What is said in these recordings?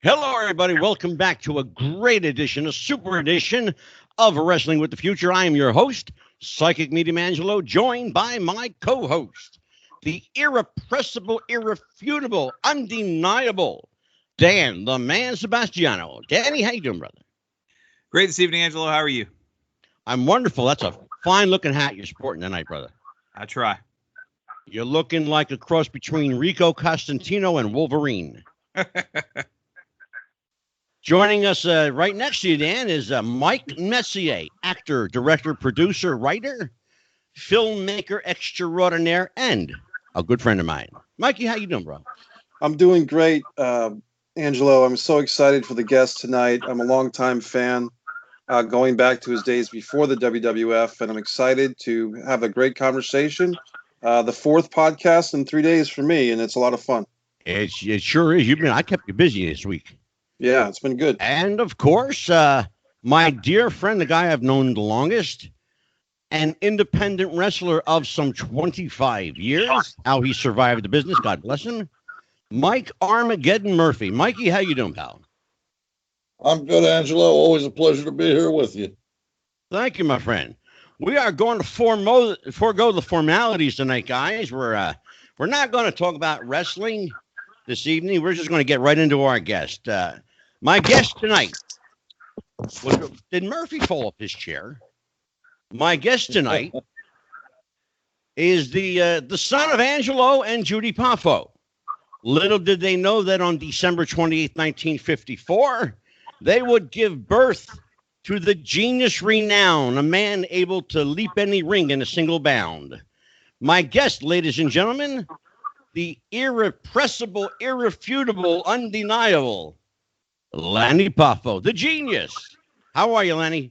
Hello, everybody. Welcome back to a great edition, a super edition of Wrestling with the Future. I am your host, Psychic Medium Angelo, joined by my co-host, the irrepressible, irrefutable, undeniable Dan, the man Sebastiano. Danny, how you doing, brother? Great this evening, Angelo. How are you? I'm wonderful. That's a fine-looking hat you're sporting tonight, brother. I try. You're looking like a cross between Rico Costantino and Wolverine. Joining us right next to you, Dan, is Mike Messier, actor, director, producer, writer, filmmaker extraordinaire, and a good friend of mine. Mikey, how you doing, bro? I'm doing great, Angelo. I'm so excited for the guest tonight. I'm a longtime fan, going back to his days before the WWF, and I'm excited to have a great conversation. The fourth podcast in 3 days for me, and it's a lot of fun. It sure is. I kept you busy this week. Yeah, it's been good. And of course, my dear friend, the guy I've known the longest, an independent wrestler of some 25 years. How he survived the business, God bless him. Mike Armageddon Murphy. Mikey, how you doing, pal? I'm good, Angelo. Always a pleasure to be here with you. Thank you, my friend. We are going to forego the formalities tonight, guys. We're not going to talk about wrestling this evening. We're just going to get right into our guest. My guest tonight did Murphy fall off his chair? My guest tonight is the son of Angelo and Judy Poffo. Little did they know that on December 28th, 1954, they would give birth to the genius renown, a man able to leap any ring in a single bound. My guest, ladies and gentlemen, the irrepressible, irrefutable, undeniable Lanny Poffo, the genius. How are you, Lanny?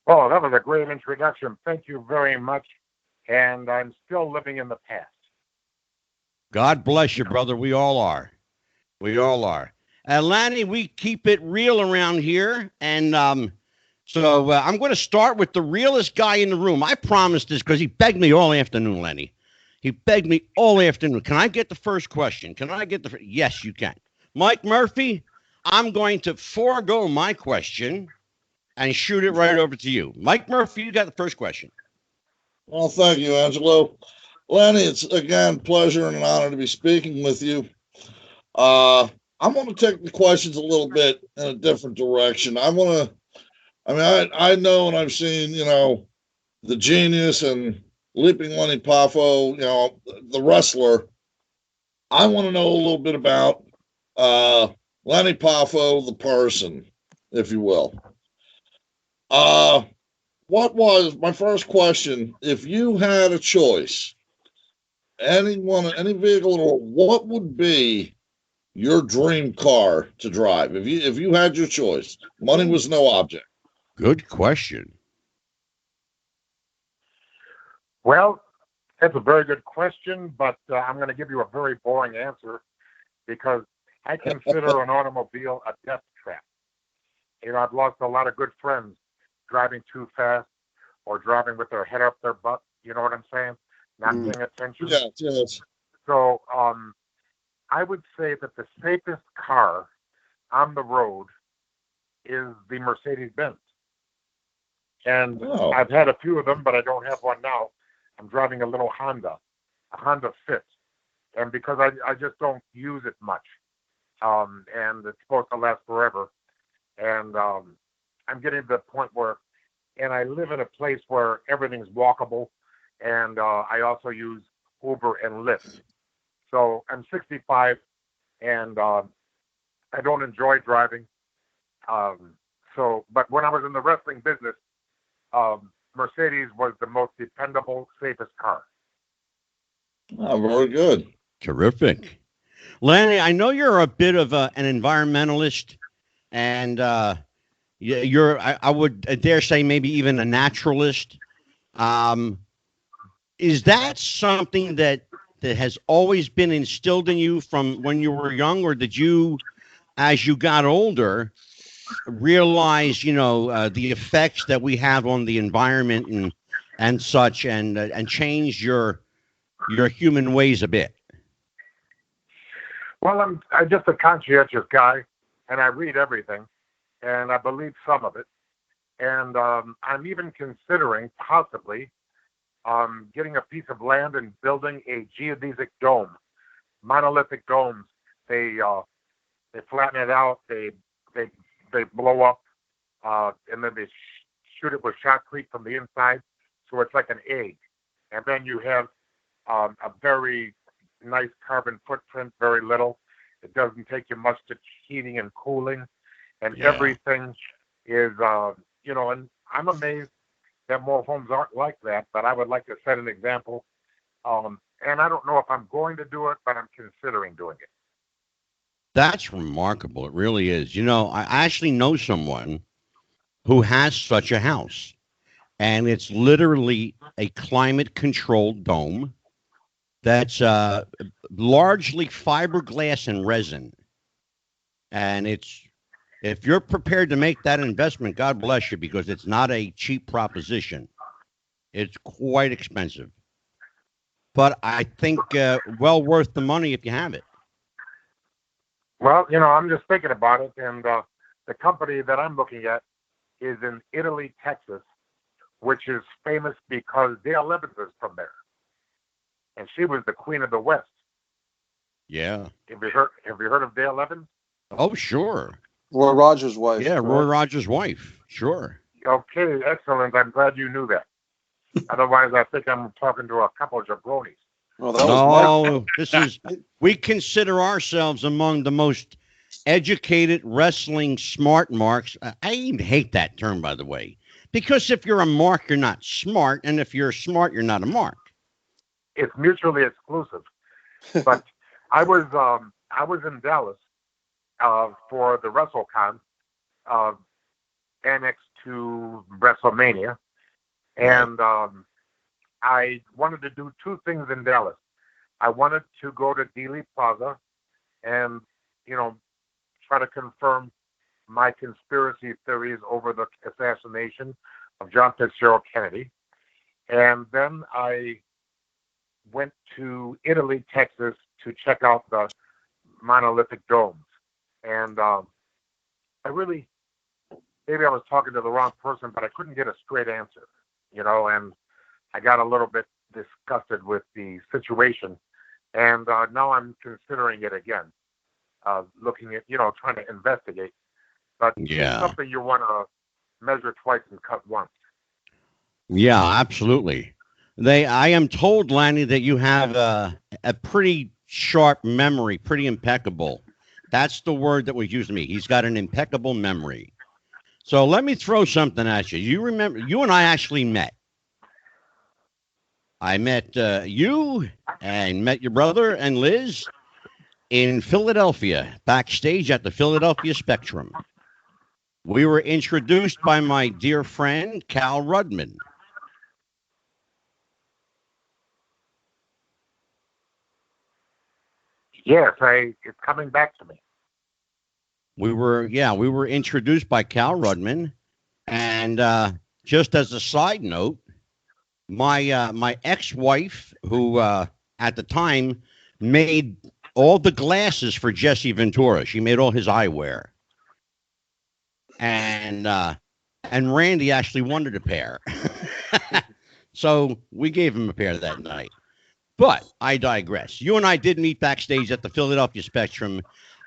Oh, that was a great introduction. Thank you very much. And I'm still living in the past. God bless you, brother. We all are. We all are. Lanny, we keep it real around here. And so I'm going to start with the realest guy in the room. I promised this because he begged me all afternoon, Lanny. He begged me all afternoon. Can I get the first question? Yes, you can. Mike Murphy, I'm going to forego my question and shoot it right over to you. Mike Murphy, you got the first question. Well, thank you, Angelo. Lanny, it's again pleasure and an honor to be speaking with you. I'm going to take the questions a little bit in a different direction. I know and I've seen, the genius and Leaping Lanny Poffo, the wrestler. I want to know a little bit about Lanny Poffo, the person, if you will. What was my first question? If you had a choice, any vehicle, or what would be your dream car to drive? If you had your choice, money was no object. Good question. Well, that's a very good question, but I'm going to give you a very boring answer because I consider an automobile a death trap. I've lost a lot of good friends driving too fast or driving with their head up their butt. You know what I'm saying? Not paying attention. Yes. So I would say that the safest car on the road is the Mercedes-Benz. And I've had a few of them, but I don't have one now. I'm driving a little Honda, a Honda Fit. And because I just don't use it much. And it's supposed to last forever. And I'm getting to the point where, and I live in a place where everything's walkable. And I also use Uber and Lyft. So I'm 65, and I don't enjoy driving. But when I was in the wrestling business, Mercedes was the most dependable, safest car. Oh, very good. Terrific. Lanny, I know you're a bit of an environmentalist, and I would dare say maybe even a naturalist. Is that something that has always been instilled in you from when you were young, or did you, as you got older, realize, the effects that we have on the environment and such, and change your human ways a bit? Well, I'm just a conscientious guy, and I read everything, and I believe some of it. And I'm even considering possibly getting a piece of land and building a geodesic dome, monolithic domes. They flatten it out, they blow up, and then they shoot it with shotcrete from the inside, so it's like an egg. And then you have a very nice carbon footprint, very little. It doesn't take you much to heating and cooling, and everything is, and I'm amazed that more homes aren't like that, but I would like to set an example. And I don't know if I'm going to do it, but I'm considering doing it. That's remarkable. It really is. I actually know someone who has such a house, and it's literally a climate-controlled dome that's largely fiberglass and resin. And if you're prepared to make that investment, God bless you, because it's not a cheap proposition. It's quite expensive. But I think well worth the money if you have it. Well, I'm just thinking about it, and the company that I'm looking at is in Italy, Texas, which is famous because Dale Evans is from there, and she was the Queen of the West. Yeah. Have you heard of Dale Evans? Oh, sure. Roy Rogers' wife. Yeah, correct? Roy Rogers' wife. Sure. Okay, excellent. I'm glad you knew that. Otherwise, I think I'm talking to a couple of jabronis. Well, that was No, we consider ourselves among the most educated wrestling smart marks. I even hate that term, by the way, because if you're a mark, you're not smart, and if you're smart, you're not a mark. It's mutually exclusive. But I was in Dallas for the WrestleCon annexed to WrestleMania, and I wanted to do two things in Dallas. I wanted to go to Dealey Plaza and, try to confirm my conspiracy theories over the assassination of John Fitzgerald Kennedy. And then I went to Italy, Texas to check out the monolithic domes. And maybe I was talking to the wrong person, but I couldn't get a straight answer, and I got a little bit disgusted with the situation, and now I'm considering it again, looking at, trying to investigate. But it's something you want to measure twice and cut once. Yeah, absolutely. I am told, Lanny, that you have a pretty sharp memory, pretty impeccable. That's the word that was used to me. He's got an impeccable memory. So let me throw something at you. You remember, you and I actually met. I met you and met your brother and Liz in Philadelphia, backstage at the Philadelphia Spectrum. We were introduced by my dear friend, Cal Rudman. Yes, it's coming back to me. We were introduced by Cal Rudman. And just as a side note, my ex-wife, who at the time made all the glasses for Jesse Ventura, she made all his eyewear, and Randy actually wanted a pair, so we gave him a pair that night. But I digress. You and I did meet backstage at the Philadelphia Spectrum.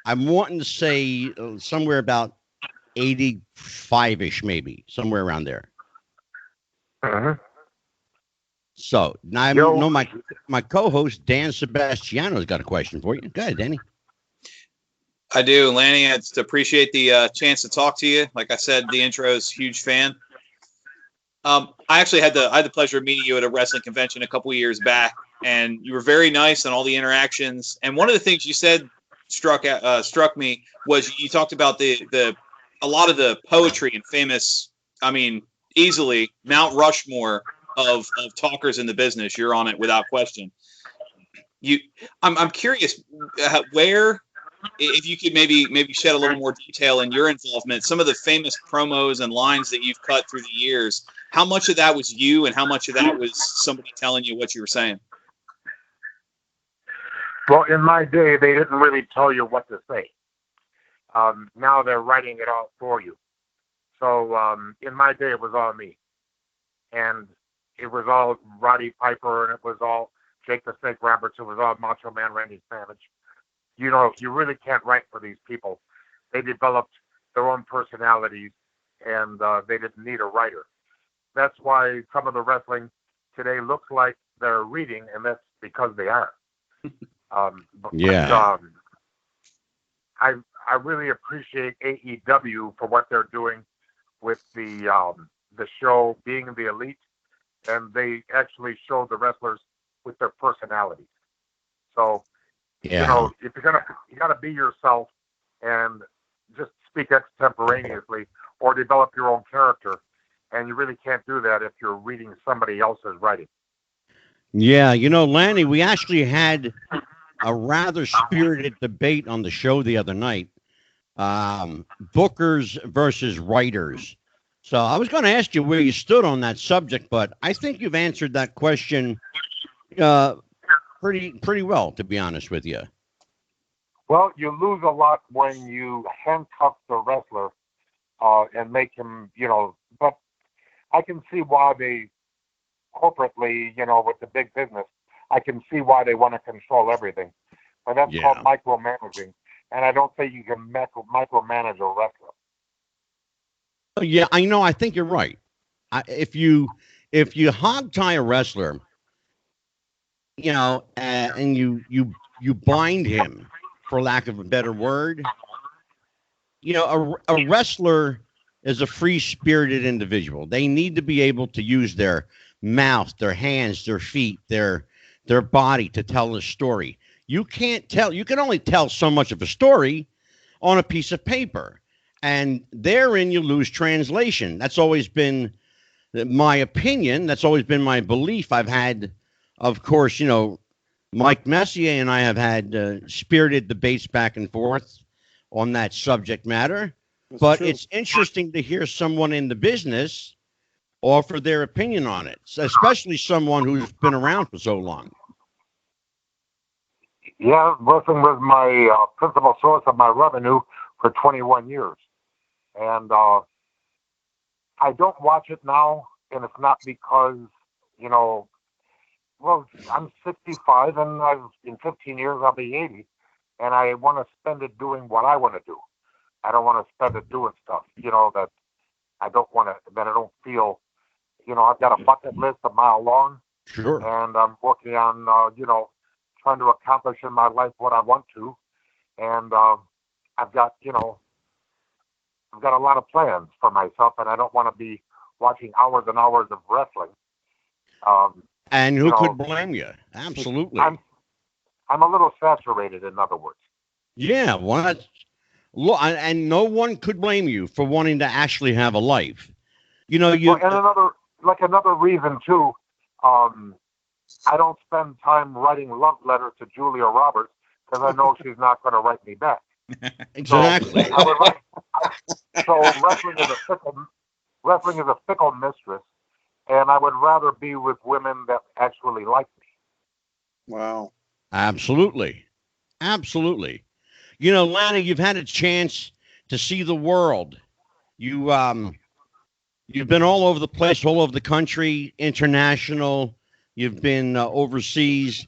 I'm wanting to say somewhere about 85-ish, maybe somewhere around there. Uh-huh. So now I know my co-host Dan Sebastiano's got a question for you. Go ahead, Danny. I do, Lanny. I just appreciate the chance to talk to you. Like I said, the intro's huge fan. I actually had the pleasure of meeting you at a wrestling convention a couple of years back, and you were very nice on all the interactions. And one of the things you said struck me was you talked about a lot of the poetry and famous, easily Mount Rushmore of talkers in the business. You're on it without question. I'm curious where, if you could maybe shed a little more detail in your involvement, some of the famous promos and lines that you've cut through the years. How much of that was you, and how much of that was somebody telling you what you were saying? Well, in my day, they didn't really tell you what to say. Now they're writing it all for you. So in my day, it was all me. And it was all Roddy Piper, and it was all Jake the Snake Roberts. It was all Macho Man Randy Savage. You know, you really can't write for these people. They developed their own personalities, and they didn't need a writer. That's why some of the wrestling today looks like they're reading, and that's because they are. Yeah. I really appreciate AEW for what they're doing with the show being the elite, and they actually show the wrestlers with their personalities. So, Yeah. you know, if you gotta be yourself and just speak extemporaneously or develop your own character, and you really can't do that if you're reading somebody else's writing. Yeah, you know, Lanny, we actually had a rather spirited debate on the show the other night. Bookers versus writers. So I was going to ask you where you stood on that subject, but I think you've answered that question pretty well, to be honest with you. Well, you lose a lot when you handcuff the wrestler and make him, you know, but I can see why they corporately, you know, with the big business, I can see why they want to control everything. But that's called micromanaging. And I don't think you can micromanage a wrestler. Yeah, I know. I think you're right. If you hog-tie a wrestler, you know, and you bind him, for lack of a better word, you know, a wrestler is a free-spirited individual. They need to be able to use their mouth, their hands, their feet, their body to tell a story. You can only tell so much of a story on a piece of paper. And therein you lose translation. That's always been my opinion. That's always been my belief. I've had, of course, you know, Mike Messier and I have had spirited debates back and forth on that subject matter. But it's interesting to hear someone in the business offer their opinion on it, especially someone who's been around for so long. Yeah, wrestling was my principal source of my revenue for 21 years. And I don't watch it now, and it's not because, you know, well, I'm 65, and in 15 years I'll be 80, and I want to spend it doing what I want to do. I don't want to spend it doing stuff, you know, that I don't want to, that I don't feel, you know, I've got a bucket list a mile long. Sure. And I'm working on, you know, trying to accomplish in my life what I want to. And I've got, you know, I've got a lot of plans for myself, and I don't want to be watching hours and hours of wrestling. And who could blame you? Absolutely. I'm a little saturated, in other words. Yeah, well, and no one could blame you for wanting to actually have a life. You know, and another reason too. I don't spend time writing love letters to Julia Roberts because I know she's not going to write me back. Exactly. So wrestling is a fickle mistress, and I would rather be with women that actually like me. Wow. Absolutely. Absolutely. You know, Lanny, you've had a chance to see the world. You've been all over the place, all over the country, international. You've been overseas.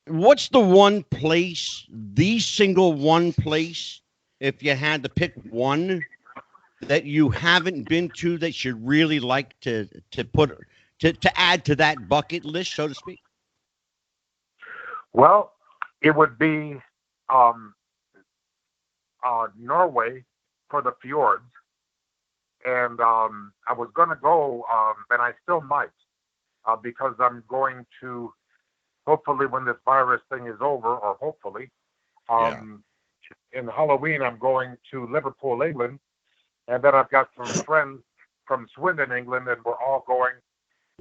What's the one place, the single one place, if you had to pick one, that you haven't been to that you'd really like to add to that bucket list, so to speak? Well, it would be Norway for the fjords, and I was going to go, and I still might, because I'm going to, hopefully when this virus thing is over, or hopefully, in Halloween I'm going to Liverpool, England, and then I've got some friends from Swindon, England, and we're all going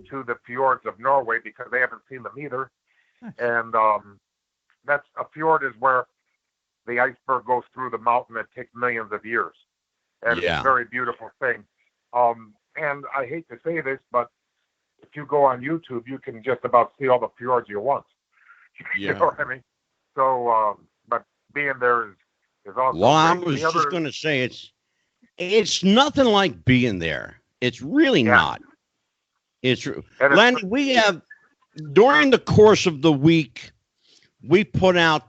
to the fjords of Norway because they haven't seen them either. And that's a fjord is where the iceberg goes through the mountain. It takes millions of years, and it's a very beautiful thing. And I hate to say this, but if you go on YouTube, you can just about see all the fjords you want. You know what I mean? So, but being there is also. Well, I great. was just going to say it's nothing like being there. It's really not. It's Lanny. We have during the course of the week, we put out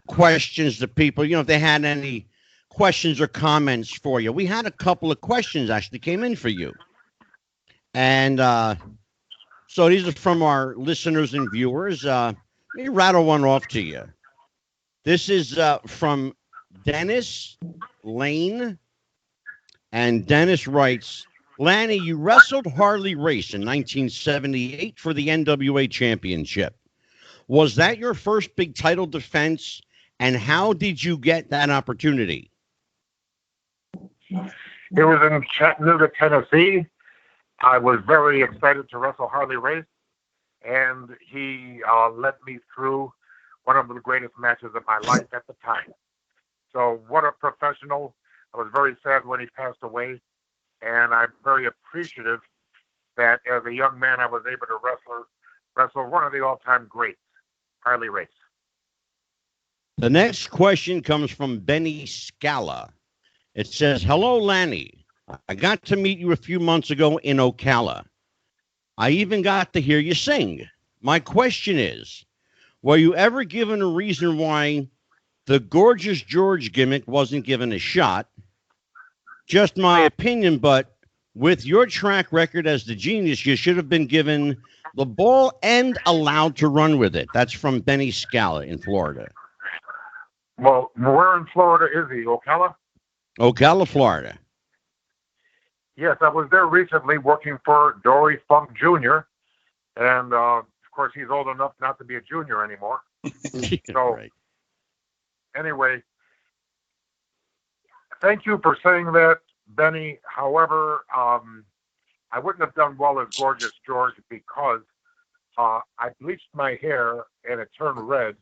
questions to people. You know, if they had any questions or comments for you, we had a couple of questions actually came in for you, and so these are from our listeners and viewers. Let me rattle one off to you. This is from Dennis Lane. And Dennis writes, Lanny, you wrestled Harley Race in 1978 for the NWA Championship. Was that your first big title defense? And how did you get that opportunity? It was in Chattanooga, Tennessee. I was very excited to wrestle Harley Race, and he led me through one of the greatest matches of my life at the time. So what a professional. I was very sad when he passed away, and I'm very appreciative that as a young man I was able to wrestle one of the all-time greats, Harley Race. The next question comes from Benny Scala. It says, hello, Lanny. I got to meet you a few months ago in Ocala. I even got to hear you sing. My question is, were you ever given a reason why the Gorgeous George gimmick wasn't given a shot? Just my opinion, but with your track record as the genius, you should have been given the ball and allowed to run with it. That's from Benny Scala in Florida. Well, where in Florida is he? Ocala? Ocala, Florida. Yes, I was there recently working for Dory Funk Jr., and of course he's old enough not to be a junior anymore. So, right. Anyway, thank you for saying that, Benny. However, I wouldn't have done well as Gorgeous George because I bleached my hair and it turned red,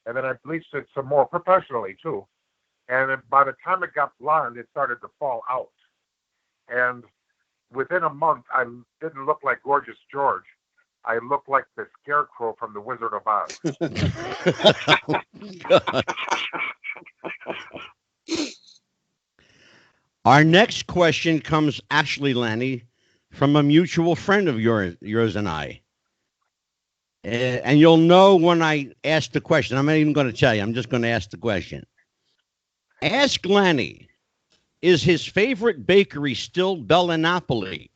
and then I bleached it some more professionally too. And by the time it got blonde, it started to fall out. And within a month, I didn't look like Gorgeous George. I looked like the Scarecrow from The Wizard of Oz. Our next question comes, actually, Lanny, from a mutual friend of yours and I. And you'll know when I ask the question. I'm not even going to tell you. I'm just going to ask the question. Ask Lanny, is his favorite bakery still Bella Napoli?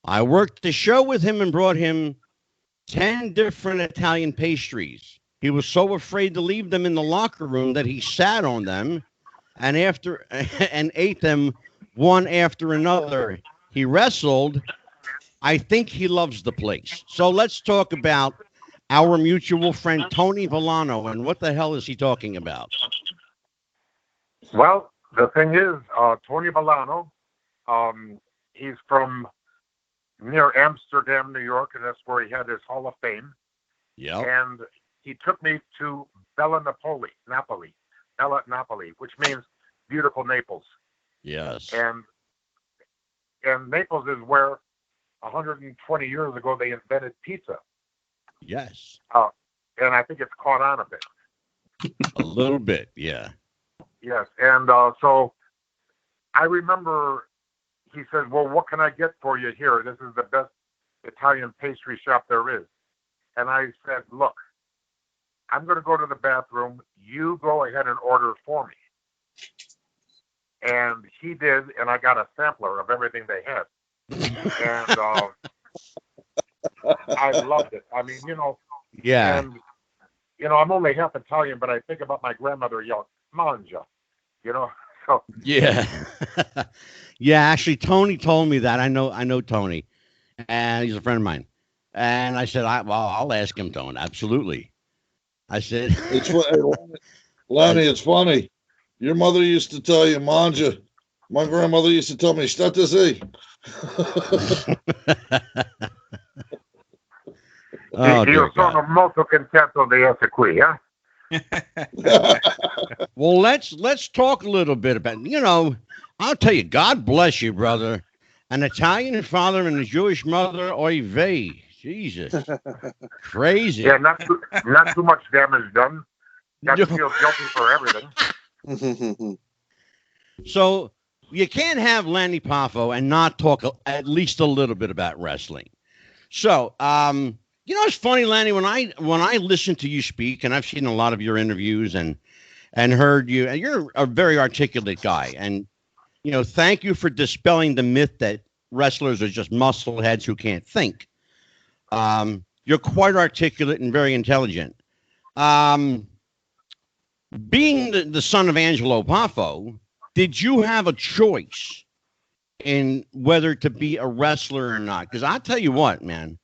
I worked the show with him and brought him 10 different Italian pastries. He was so afraid to leave them in the locker room that he sat on them and ate them one after another. He wrestled. I think he loves the place. So let's talk about our mutual friend Tony Villano and what the hell is he talking about? Well, the thing is, Tony Villano, he's from near Amsterdam, New York, and that's where he had his Hall of Fame. Yeah. And he took me to Bella Napoli, which means beautiful Naples. Yes. And Naples is where 120 years ago they invented pizza. Yes. And I think it's caught on a bit. A little bit, yeah. Yes. And so I remember he said, well, what can I get for you here? This is the best Italian pastry shop there is. And I said, look, I'm going to go to the bathroom. You go ahead and order for me. And he did, and I got a sampler of everything they had. And I loved it. I mean, Yeah. And, I'm only half Italian, but I think about my grandmother yelling, "Mangia," So. Yeah. Yeah, actually, Tony told me that. I know Tony, and he's a friend of mine. And I said, I'll ask him, Tony. Absolutely. I said, Lanny, it's funny. Your mother used to tell you manja. My grandmother used to tell me state sì. Oh, Io sono molto contento di essere qui, huh? Well, let's talk a little bit about, I'll tell you, God bless you, brother. An Italian father and a Jewish mother, oy vey. Jesus. Crazy. Yeah, not too much damage done. got to feel guilty for everything. So you can't have Lanny Poffo and not talk at least a little bit about wrestling. So, it's funny, Lanny, when I listen to you speak, and I've seen a lot of your interviews and heard you, and you're a very articulate guy. And, thank you for dispelling the myth that wrestlers are just muscle heads who can't think. You're quite articulate and very intelligent. Being the son of Angelo Poffo, did you have a choice in whether to be a wrestler or not? Because I'll tell you what, man,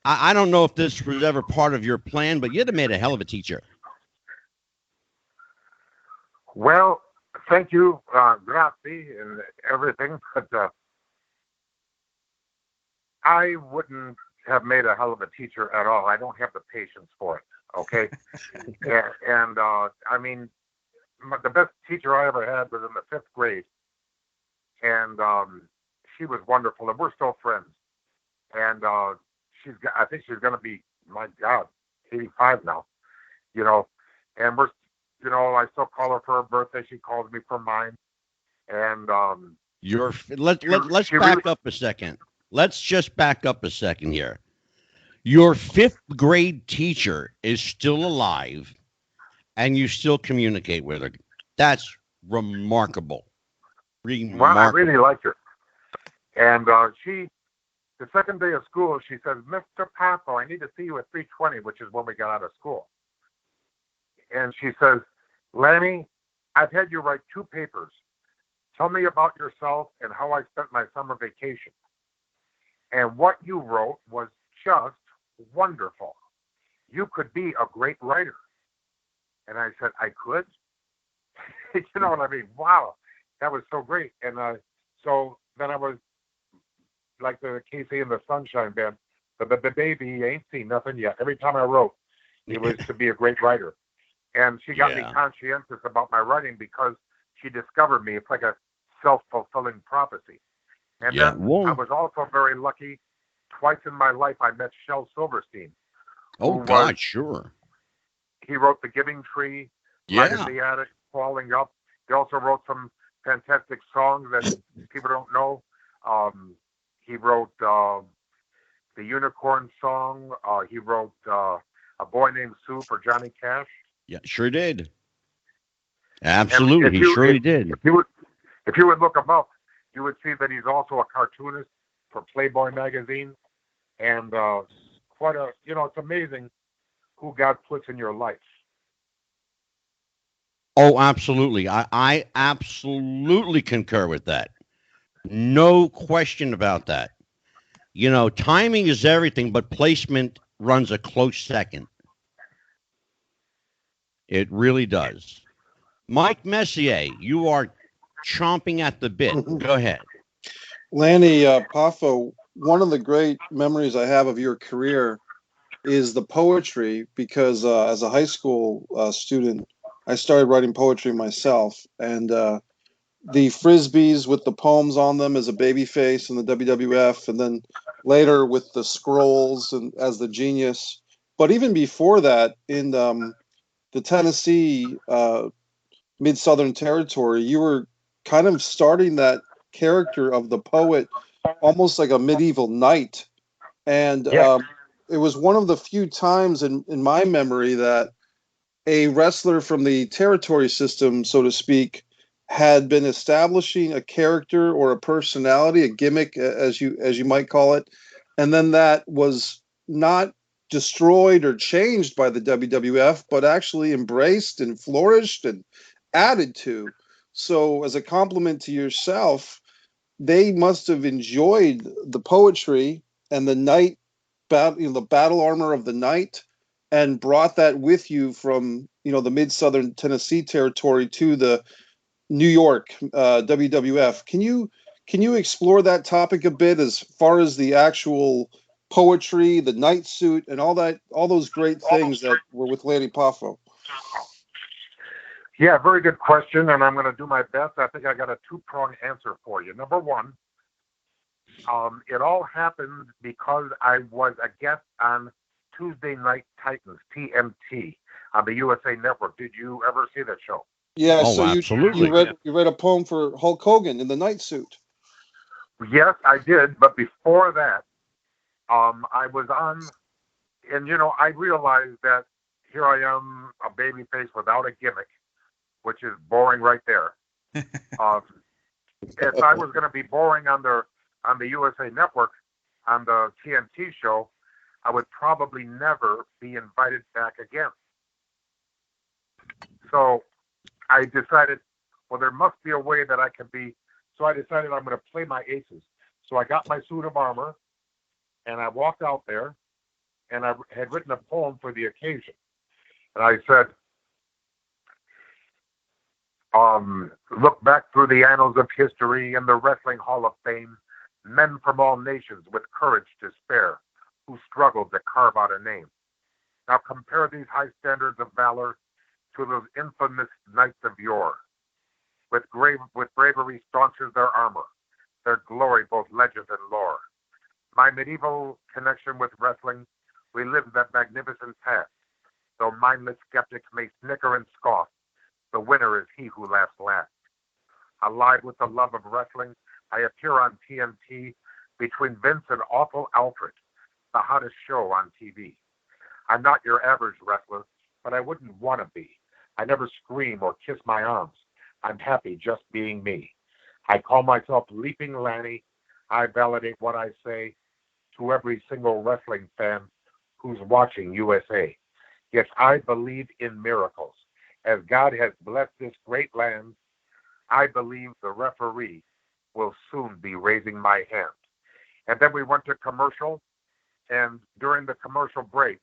I don't know if this was ever part of your plan, but you'd have made a hell of a teacher. Well, thank you, grazie, and everything, but I wouldn't have made a hell of a teacher at all. I don't have the patience for it, okay? and I mean, the best teacher I ever had was in the 5th grade, and she was wonderful, and we're still friends. And I think she's going to be, my God, 85 now, and we're, I still call her for her birthday. She calls me for mine. And let's back up a second. Let's just back up a second here. Your 5th grade teacher is still alive, and you still communicate with her. That's remarkable. Well, I really liked her. And the second day of school, she says, "Mr. Poffo, I need to see you at 3:20, which is when we got out of school." And she says, "Lanny, I've had you write 2 papers. Tell me about yourself and how I spent my summer vacation." And what you wrote was just wonderful. You could be a great writer. And I said, "I could?" You know what I mean? Wow, that was so great. And so then I was like the Casey and the Sunshine Band, but the baby ain't seen nothing yet. Every time I wrote, it was to be a great writer. And she got me conscientious about my writing because she discovered me. It's like a self-fulfilling prophecy. And then I was also very lucky. Twice in my life, I met Shel Silverstein. Oh, God, sure. He wrote The Giving Tree, Light in the Attic, Falling Up. He also wrote some fantastic songs that people don't know. He wrote the Unicorn Song. He wrote A Boy Named Sue for Johnny Cash. Yeah, sure did. Absolutely, he surely did. If you would look him up, you would see that he's also a cartoonist for Playboy magazine. And it's amazing who God puts in your life. Oh, absolutely. I absolutely concur with that. No question about that. Timing is everything, but placement runs a close second. It really does. Mike Messier, you are chomping at the bit. Go ahead. Lanny Poffo, one of the great memories I have of your career is the poetry, because as a high school student, I started writing poetry myself. And the Frisbees with the poems on them as a babyface in the WWF, and then later with the scrolls and as the genius. But even before that, in the Tennessee Mid-Southern Territory, you were kind of starting that character of the poet, almost like a medieval knight. And it was one of the few times in my memory that a wrestler from the territory system, so to speak, had been establishing a character or a personality, a gimmick, as you might call it, and then that was not destroyed or changed by the WWF, but actually embraced and flourished and added to. So, as a compliment to yourself, they must have enjoyed the poetry and the knight battle, the battle armor of the knight, and brought that with you from the mid-southern Tennessee territory to the New York WWF. Can you explore that topic a bit as far as the actual poetry, the knight suit, and all those great things that were with Lanny Poffo? Yeah, very good question, and I'm going to do my best. I think I got a 2-pronged answer for you. Number one, it all happened because I was a guest on Tuesday Night Titans, TMT. on the USA Network. Did you ever see that show? Yeah, Oh, so absolutely. you read a poem for Hulk Hogan in the night suit. Yes, I did. But before that, I was on, and I realized that here I am, a baby face without a gimmick, which is boring right there. If I was going to be boring on the USA Network, on the TNT show, I would probably never be invited back again. So I decided, well, there must be a way that I can be. So I decided I'm going to play my aces. So I got my suit of armor, and I walked out there, and I had written a poem for the occasion. And I said, look back through the annals of history and the Wrestling Hall of Fame, men from all nations with courage to spare, who struggled to carve out a name. Now compare these high standards of valor to those infamous knights of yore. With bravery staunches their armor, their glory both legend and lore. My medieval connection with wrestling relives that magnificent past. Though mindless skeptics may snicker and scoff, the winner is he who laughs last. Alive with the love of wrestling, I appear on TNT between Vince and awful Alfred, the hottest show on TV. I'm not your average wrestler, but I wouldn't want to be. I never scream or kiss my arms. I'm happy just being me. I call myself Leaping Lanny. I validate what I say to every single wrestling fan who's watching USA. Yes, I believe in miracles. As God has blessed this great land, I believe the referee will soon be raising my hand. And then we went to commercial, and during the commercial break,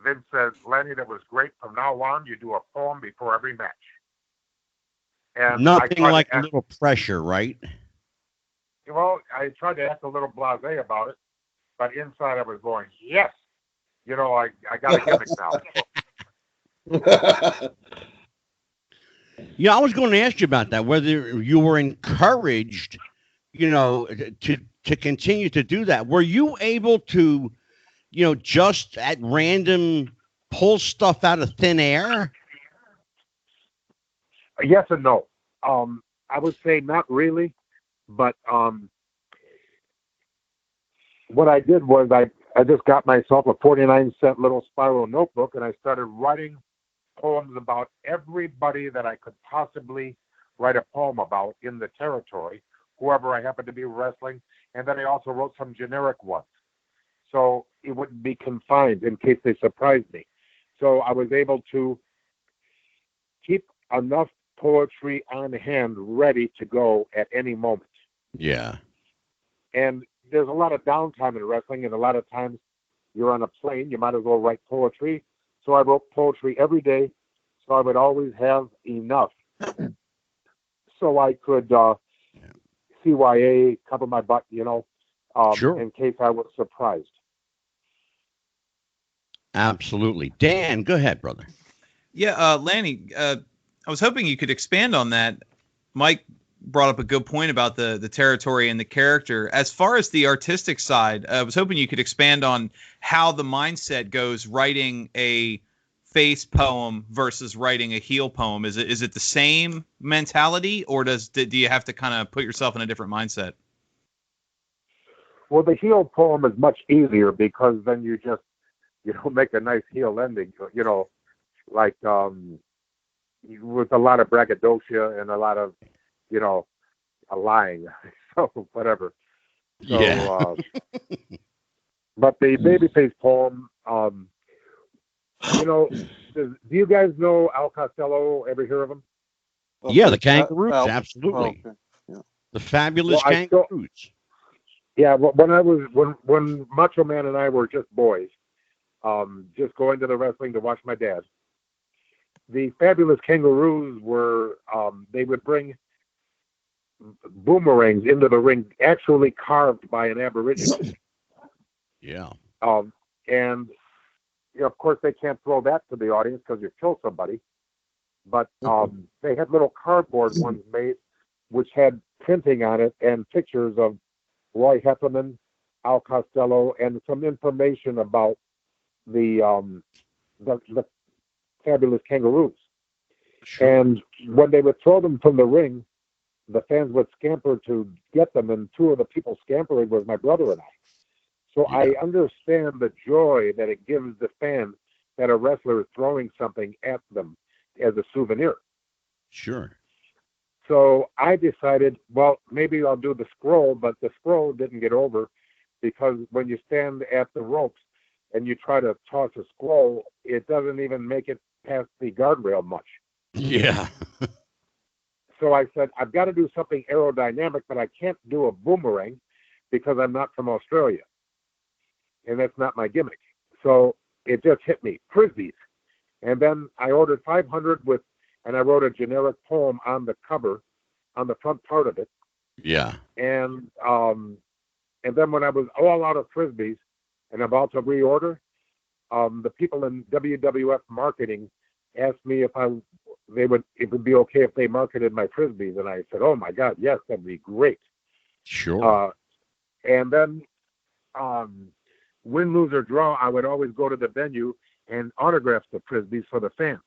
Vince says, Lanny, that was great. From now on, you do a poem before every match. And nothing like a little pressure, right? Well, I tried to act a little blasé about it, but inside I was going, yes. I got a gimmick now. Yeah, I was going to ask you about that, whether you were encouraged, to continue to do that. Were you able to, just at random pull stuff out of thin air? Yes and no. I would say not really, but what I did was I just got myself a 49-cent little spiral notebook, and I started writing poems about everybody that I could possibly write a poem about in the territory, whoever I happened to be wrestling, and then I also wrote some generic ones. So it wouldn't be confined in case they surprised me. So I was able to keep enough poetry on hand ready to go at any moment. Yeah. And there's a lot of downtime in wrestling, and a lot of times you're on a plane, you might as well write poetry. So I wrote poetry every day, so I would always have enough so I could CYA, cover my butt, sure. in case I was surprised. Absolutely. Dan, go ahead, brother. Yeah, Lanny, I was hoping you could expand on that. Mike brought up a good point about the territory and the character. As far as the artistic side, I was hoping you could expand on how the mindset goes writing a face poem versus writing a heel poem. Is it the same mentality, or do you have to kind of put yourself in a different mindset? Well, the heel poem is much easier because then you just make a nice heel ending, like with a lot of braggadocio and a lot of a lying, so whatever. So, yeah. But the babyface poem, do you guys know Al Costello? Ever hear of him? Yeah, the Kangaroos, absolutely. Okay. Yeah. The fabulous Kangaroos. Yeah, when Macho Man and I were just boys, just going to the wrestling to watch my dad. The fabulous Kangaroos were they would bring boomerangs into the ring, actually carved by an Aborigine. Yeah. And of course they can't throw that to the audience because you kill somebody. But they had little cardboard ones made, which had printing on it and pictures of Roy Heffernan, Al Costello, and some information about the fabulous Kangaroos. Sure. And when they would throw them from the ring, the fans would scamper to get them, and two of the people scampering was my brother and I. So Yeah. I understand the joy that it gives the fan that a wrestler is throwing something at them as a souvenir. Sure. So I decided, well, maybe I'll do the scroll, but the scroll didn't get over because when you stand at the ropes and you try to toss a scroll, it doesn't even make it past the guardrail much. Yeah. So I said, I've got to do something aerodynamic, but I can't do a boomerang because I'm not from Australia. And that's not my gimmick. So it just hit me, frisbees. And then I ordered 500 and I wrote a generic poem on the cover, on the front part of it. Yeah. And then when I was all out of frisbees and about to reorder, the people in WWF marketing asked me if it would be okay if they marketed my frisbees, and I said, "Oh my God, yes, that'd be great." Sure. And then, win, lose or draw, I would always go to the venue and autograph the frisbees for the fans.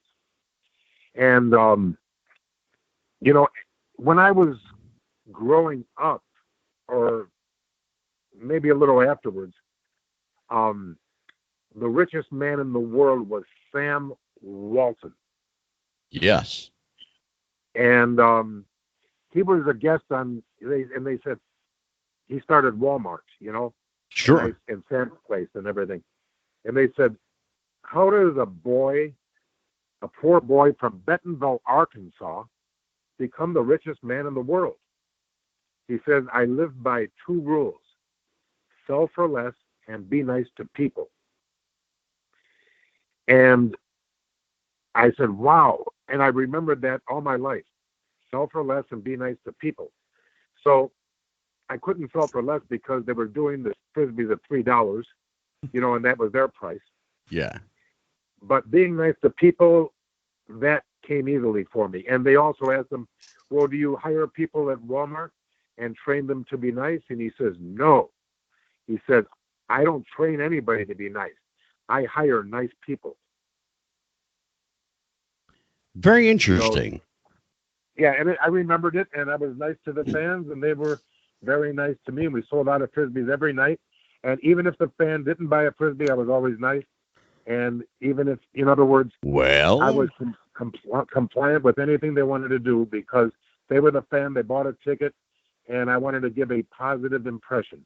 And when I was growing up, or maybe a little afterwards, the richest man in the world was Sam Walton. Yes. And he was a guest on, and they said he started Walmart, Sure. and Sam's Place and everything. And they said, how does a poor boy from Bentonville, Arkansas, become the richest man in the world? He says, I live by two rules: sell for less and be nice to people. And I said, wow. And I remembered that all my life. Sell for less and be nice to people. So I couldn't sell for less because they were doing the frisbees at $3, and that was their price. Yeah. But being nice to people, that came easily for me. And they also asked him, well, do you hire people at Walmart and train them to be nice? And he says, no. He says, I don't train anybody to be nice. I hire nice people. Very interesting. So, yeah, and I remembered it, and I was nice to the fans, and they were very nice to me. And we sold out of frisbees every night. And even if the fan didn't buy a frisbee, I was always nice. And even if, in other words, Well, I was compliant with anything they wanted to do because they were the fan, they bought a ticket, and I wanted to give a positive impression.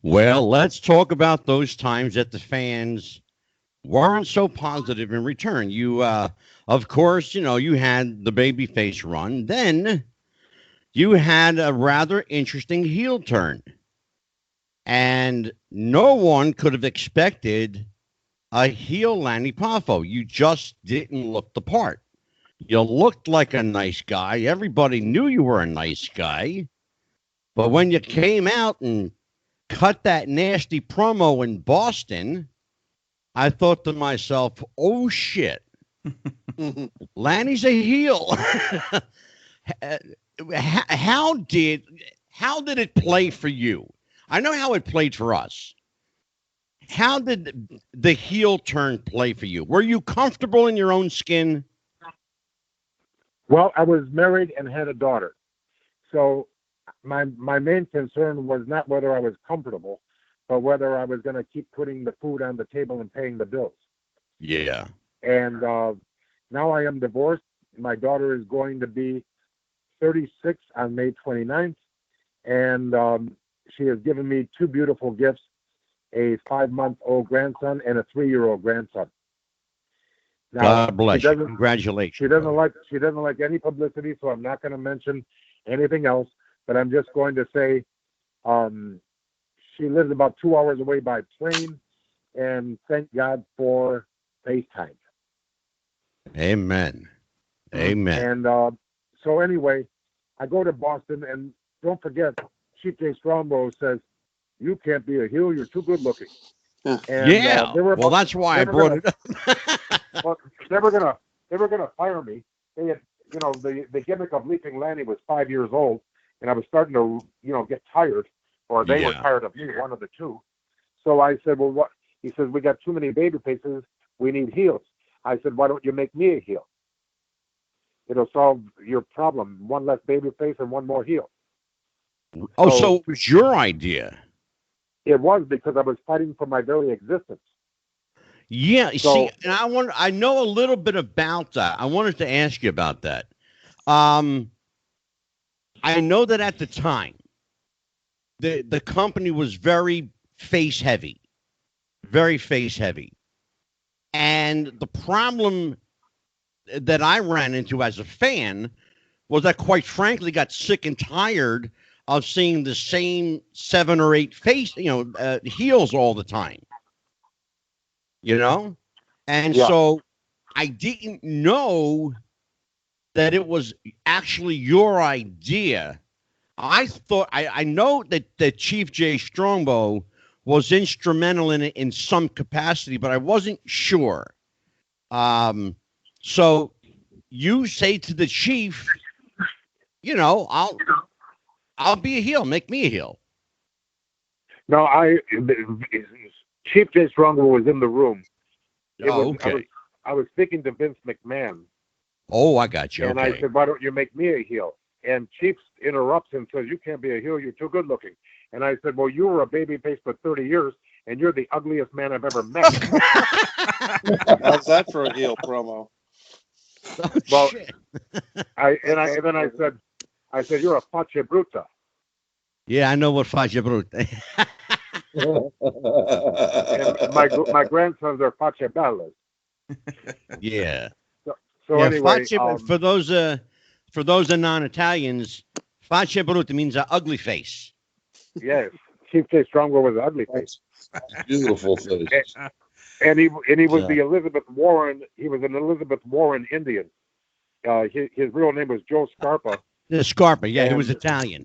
well, let's talk about those times that the fans weren't so positive in return. You, of course, you had the babyface run. Then you had a rather interesting heel turn. And no one could have expected a heel Lanny Poffo. You just didn't look the part. You looked like a nice guy. Everybody knew you were a nice guy. But when you came out and cut that nasty promo in Boston, I thought to myself, oh, shit. Lanny's a heel. How did it play for you? I know how it played for us. How did the heel turn play for you? Were you comfortable in your own skin? Well, I was married and had a daughter. So my main concern was not whether I was comfortable, but whether I was going to keep putting the food on the table and paying the bills. Yeah. And now I am divorced. My daughter is going to be 36 on May 29th. And she has given me two beautiful gifts, a 5-month-old grandson and a 3-year-old grandson. Now, God bless you. Congratulations. She doesn't like any publicity, so I'm not going to mention anything else. But I'm just going to say, she lives about 2 hours away by plane, and thank God for FaceTime. Amen. Amen. And so anyway, I go to Boston, and don't forget, Chief J. Strongbow says, you can't be a heel, you're too good looking. And, yeah. Well, that's why I brought it up. Well, they were gonna fire me. They had, the gimmick of Leaping Lanny was 5 years old, and I was starting to, get tired, or they were tired of me, one of the two. So I said, well, what? He says, we got too many baby faces. We need heels. I said, why don't you make me a heel? It'll solve your problem. One less baby face and one more heel. Oh, so it was your idea. It was, because I was fighting for my very existence. Yeah, see, and I know a little bit about that. I wanted to ask you about that. I know that at the time, the company was very face heavy, very face heavy. And the problem that I ran into as a fan was that, quite frankly, got sick and tired of seeing the same 7 or 8 heels all the time. And so I didn't know that it was actually your idea. I thought I know that Chief Jay Strongbow was instrumental in it in some capacity, but I wasn't sure. So you say to the chief, I'll be a heel. Make me a heel. No, Chief Jay Strongbow was in the room. Okay. I was speaking to Vince McMahon. Oh, I got you. And okay. I said, why don't you make me a heel? And Chief interrupts and says, you can't be a heel. You're too good looking. And I said, well, you were a babyface for 30 years, and you're the ugliest man I've ever met. How's that for a heel promo? Oh, well, shit. then I said, you're a faccia bruta. Yeah, I know what faccia bruta. And my grandsons are faccia bellas. Yeah. So anyway, for those non-Italians, faccia bruta means ugly face. Yes, Chief Jay Strongbow was an ugly face. Beautiful face. And he was the Elizabeth Warren. He was an Elizabeth Warren Indian. His real name was Joe Scarpa. Scarpa, yeah, he was Italian.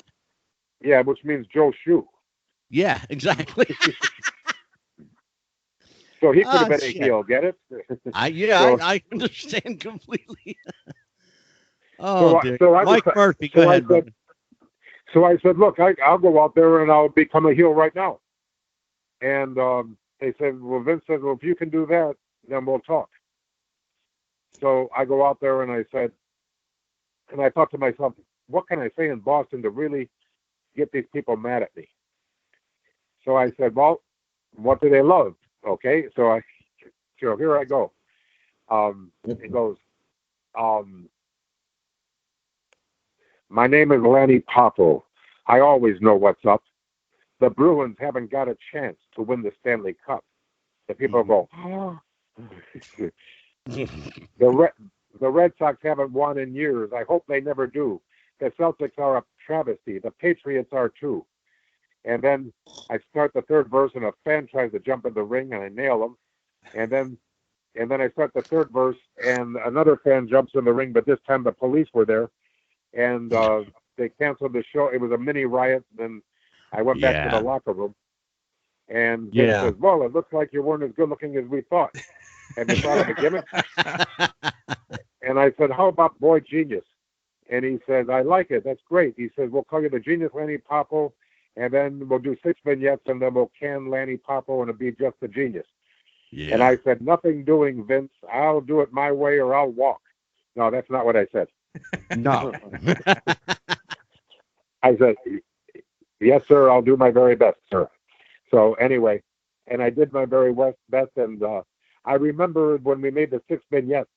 Yeah, which means Joe Shoe. Yeah, exactly. So he could have been a heel, get it? I understand completely. Mike Murphy, go ahead, brother. So I said, look, I'll go out there and I'll become a heel right now. And they said, well, Vince said, well, if you can do that, then we'll talk. So I go out there and I said, and I thought to myself, what can I say in Boston to really get these people mad at me? So I said, well, what do they love? Okay, so here I go. It goes, my name is Lanny Poffo. I always know what's up. The Bruins haven't got a chance to win the Stanley Cup. The people go, oh. The Red Sox haven't won in years. I hope they never do. The Celtics are a travesty. The Patriots are too. And then I start the third verse, and a fan tries to jump in the ring, and I nail him. And then I start the third verse, and another fan jumps in the ring, but this time the police were there, and they canceled the show. It was a mini riot. Then I went back to the locker room, and Vince says, well, it looks like you weren't as good looking as we thought. Have you thought of a gimmick? And I said, how about Boy Genius? And he says, I like it. That's great. He says, we'll call you the Genius Lanny Poffo, and then we'll do 6 vignettes, and then we'll can Lanny Poffo, and it'll be just the Genius. Yeah. And I said, nothing doing, Vince. I'll do it my way or I'll walk. No, that's not what I said. No. I said, yes, sir, I'll do my very best, sir. So anyway, and I did my very best, and I remember when we made the 6 vignettes,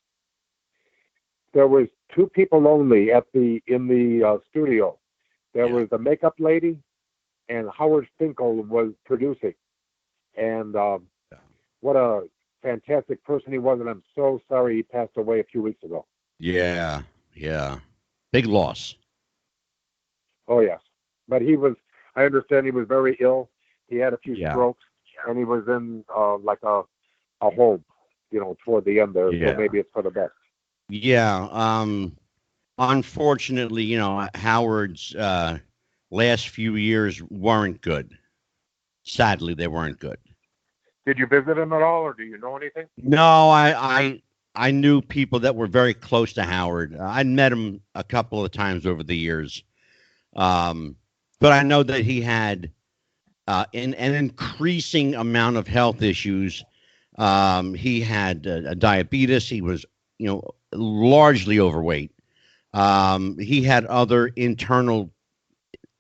there was 2 people only in the studio. There was the makeup lady, and Howard Finkel was producing. And what a fantastic person he was, and I'm so sorry he passed away a few weeks ago. Yeah. Big loss. Oh, yes. But I understand he was very ill. He had a few strokes, and he was in like a home, toward the end there. Yeah. So maybe it's for the best. Yeah. Unfortunately, Howard's last few years weren't good. Sadly, they weren't good. Did you visit him at all, or do you know anything? No, I knew people that were very close to Howard. I'd met him a couple of times over the years. But I know that he had an increasing amount of health issues He had diabetes. He was, largely overweight. He had other internal.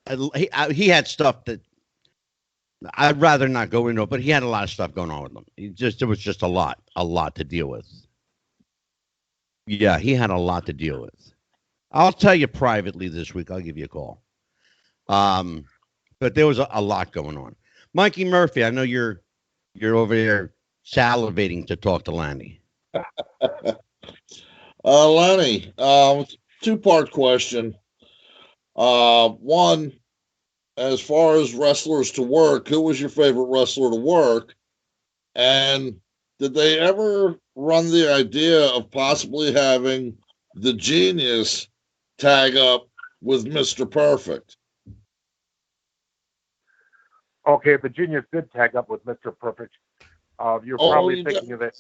He had stuff that I'd rather not go into, but he had a lot of stuff going on with him. It was just a lot to deal with. Yeah, he had a lot to deal with. I'll tell you privately this week. I'll give you a call. But there was a lot going on. Mikey Murphy, I know you're over there salivating to talk to Lanny. Lanny, two-part question. One, as far as wrestlers to work, who was your favorite wrestler to work? And did they ever run the idea of possibly having the Genius tag up with Mr. Perfect? Okay, the Genius did tag up with Mr. Perfect. You're probably thinking of it.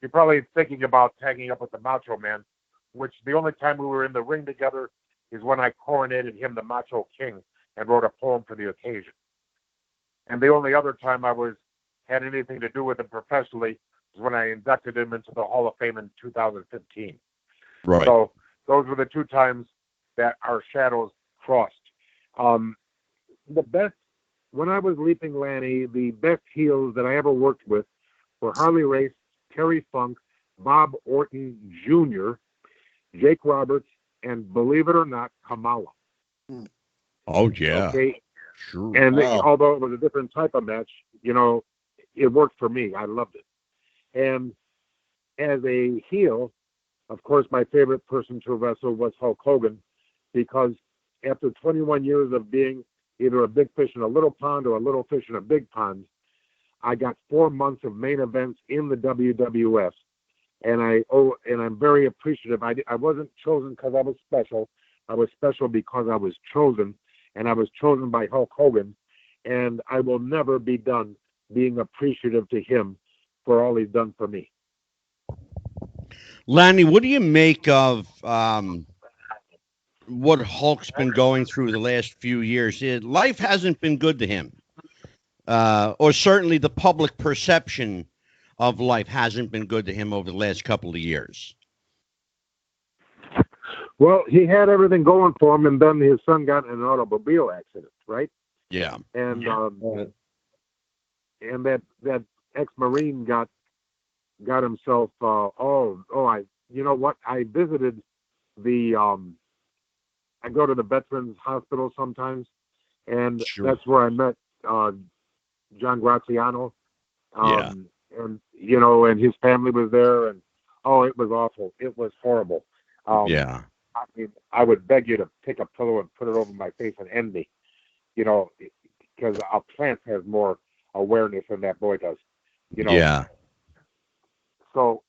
You're probably thinking about tagging up with the Macho Man, which the only time we were in the ring together is when I coronated him the Macho King and wrote a poem for the occasion. And the only other time I had anything to do with him professionally is when I inducted him into the Hall of Fame in 2015. Right. So those were the two times that our shadows crossed. The best, when I was Leaping Lanny, the best heels that I ever worked with were Harley Race, Terry Funk, Bob Orton Jr., Jake Roberts, and believe it or not, Kamala. Oh, yeah. Okay. Sure. And although it was a different type of match, it worked for me. I loved it. And as a heel, of course, my favorite person to wrestle was Hulk Hogan, because after 21 years of being either a big fish in a little pond or a little fish in a big pond, I got 4 months of main events in the WWF, and I'm very appreciative. I wasn't chosen because I was special. I was special because I was chosen, and I was chosen by Hulk Hogan, and I will never be done being appreciative to him for all he's done for me. Lanny, what do you make of what Hulk's been going through the last few years? Life hasn't been good to him. Or certainly the public perception of life hasn't been good to him over the last couple of years. Well, he had everything going for him, and then his son got in an automobile accident, right? Yeah. And and that ex-Marine got himself. You know what? I visited the. I go to the Veterans Hospital sometimes, and that's where I met John Graziano. And and his family was there, and it was awful. It was horrible. Yeah. I mean, I would beg you to take a pillow and put it over my face and end me, because a plant has more awareness than that boy does, Yeah. So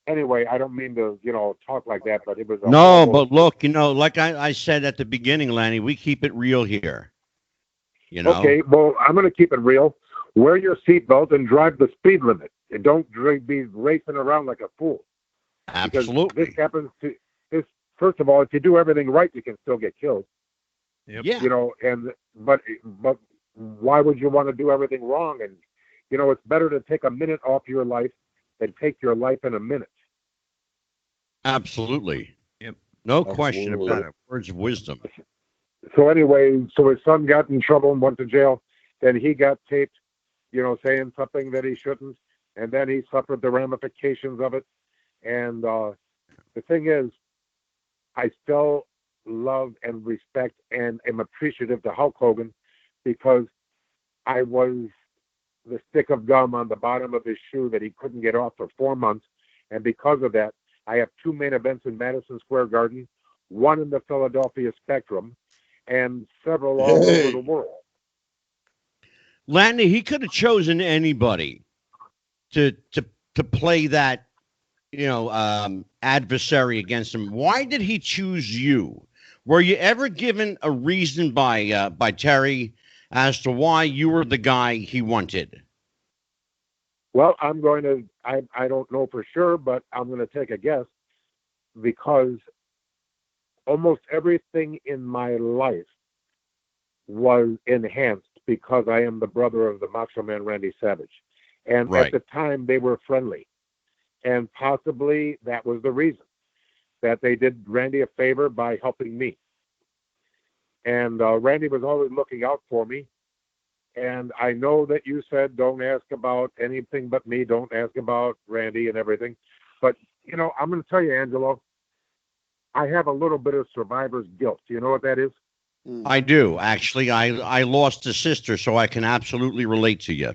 anyway, I don't mean to, talk like that, but it was but look, like I said at the beginning, Lanny, we keep it real here. Okay, well, I'm going to keep it real. Wear your seatbelt and drive the speed limit, and don't be racing around like a fool. Absolutely. Because this happens to this. First of all, if you do everything right, you can still get killed. Yep. Yeah. But why would you want to do everything wrong? And it's better to take a minute off your life than take your life in a minute. Absolutely. Yep. No question about it. Words of wisdom. So anyway, his son got in trouble and went to jail. Then he got taped, saying something that he shouldn't, and then he suffered the ramifications of it. And the thing is, I still love and respect and am appreciative to Hulk Hogan, because I was the stick of gum on the bottom of his shoe that he couldn't get off for 4 months. And because of that, I have 2 main events in Madison Square Garden, 1 in the Philadelphia Spectrum, and several all over the world. Lanny, he could have chosen anybody to play that, adversary against him. Why did he choose you? Were you ever given a reason by Terry as to why you were the guy he wanted? Well, I don't know for sure, but I'm going to take a guess, because almost everything in my life was enhanced because I am the brother of the Macho Man Randy Savage. And Right. at the time, they were friendly. And possibly that was the reason that they did Randy a favor by helping me. And Randy was always looking out for me. And I know that you said don't ask about anything but me, don't ask about Randy and everything. But, you know, I'm going to tell you, Angelo, I have a little bit of survivor's guilt. Do you know what that is? I do. Actually, I lost a sister, so I can absolutely relate to you.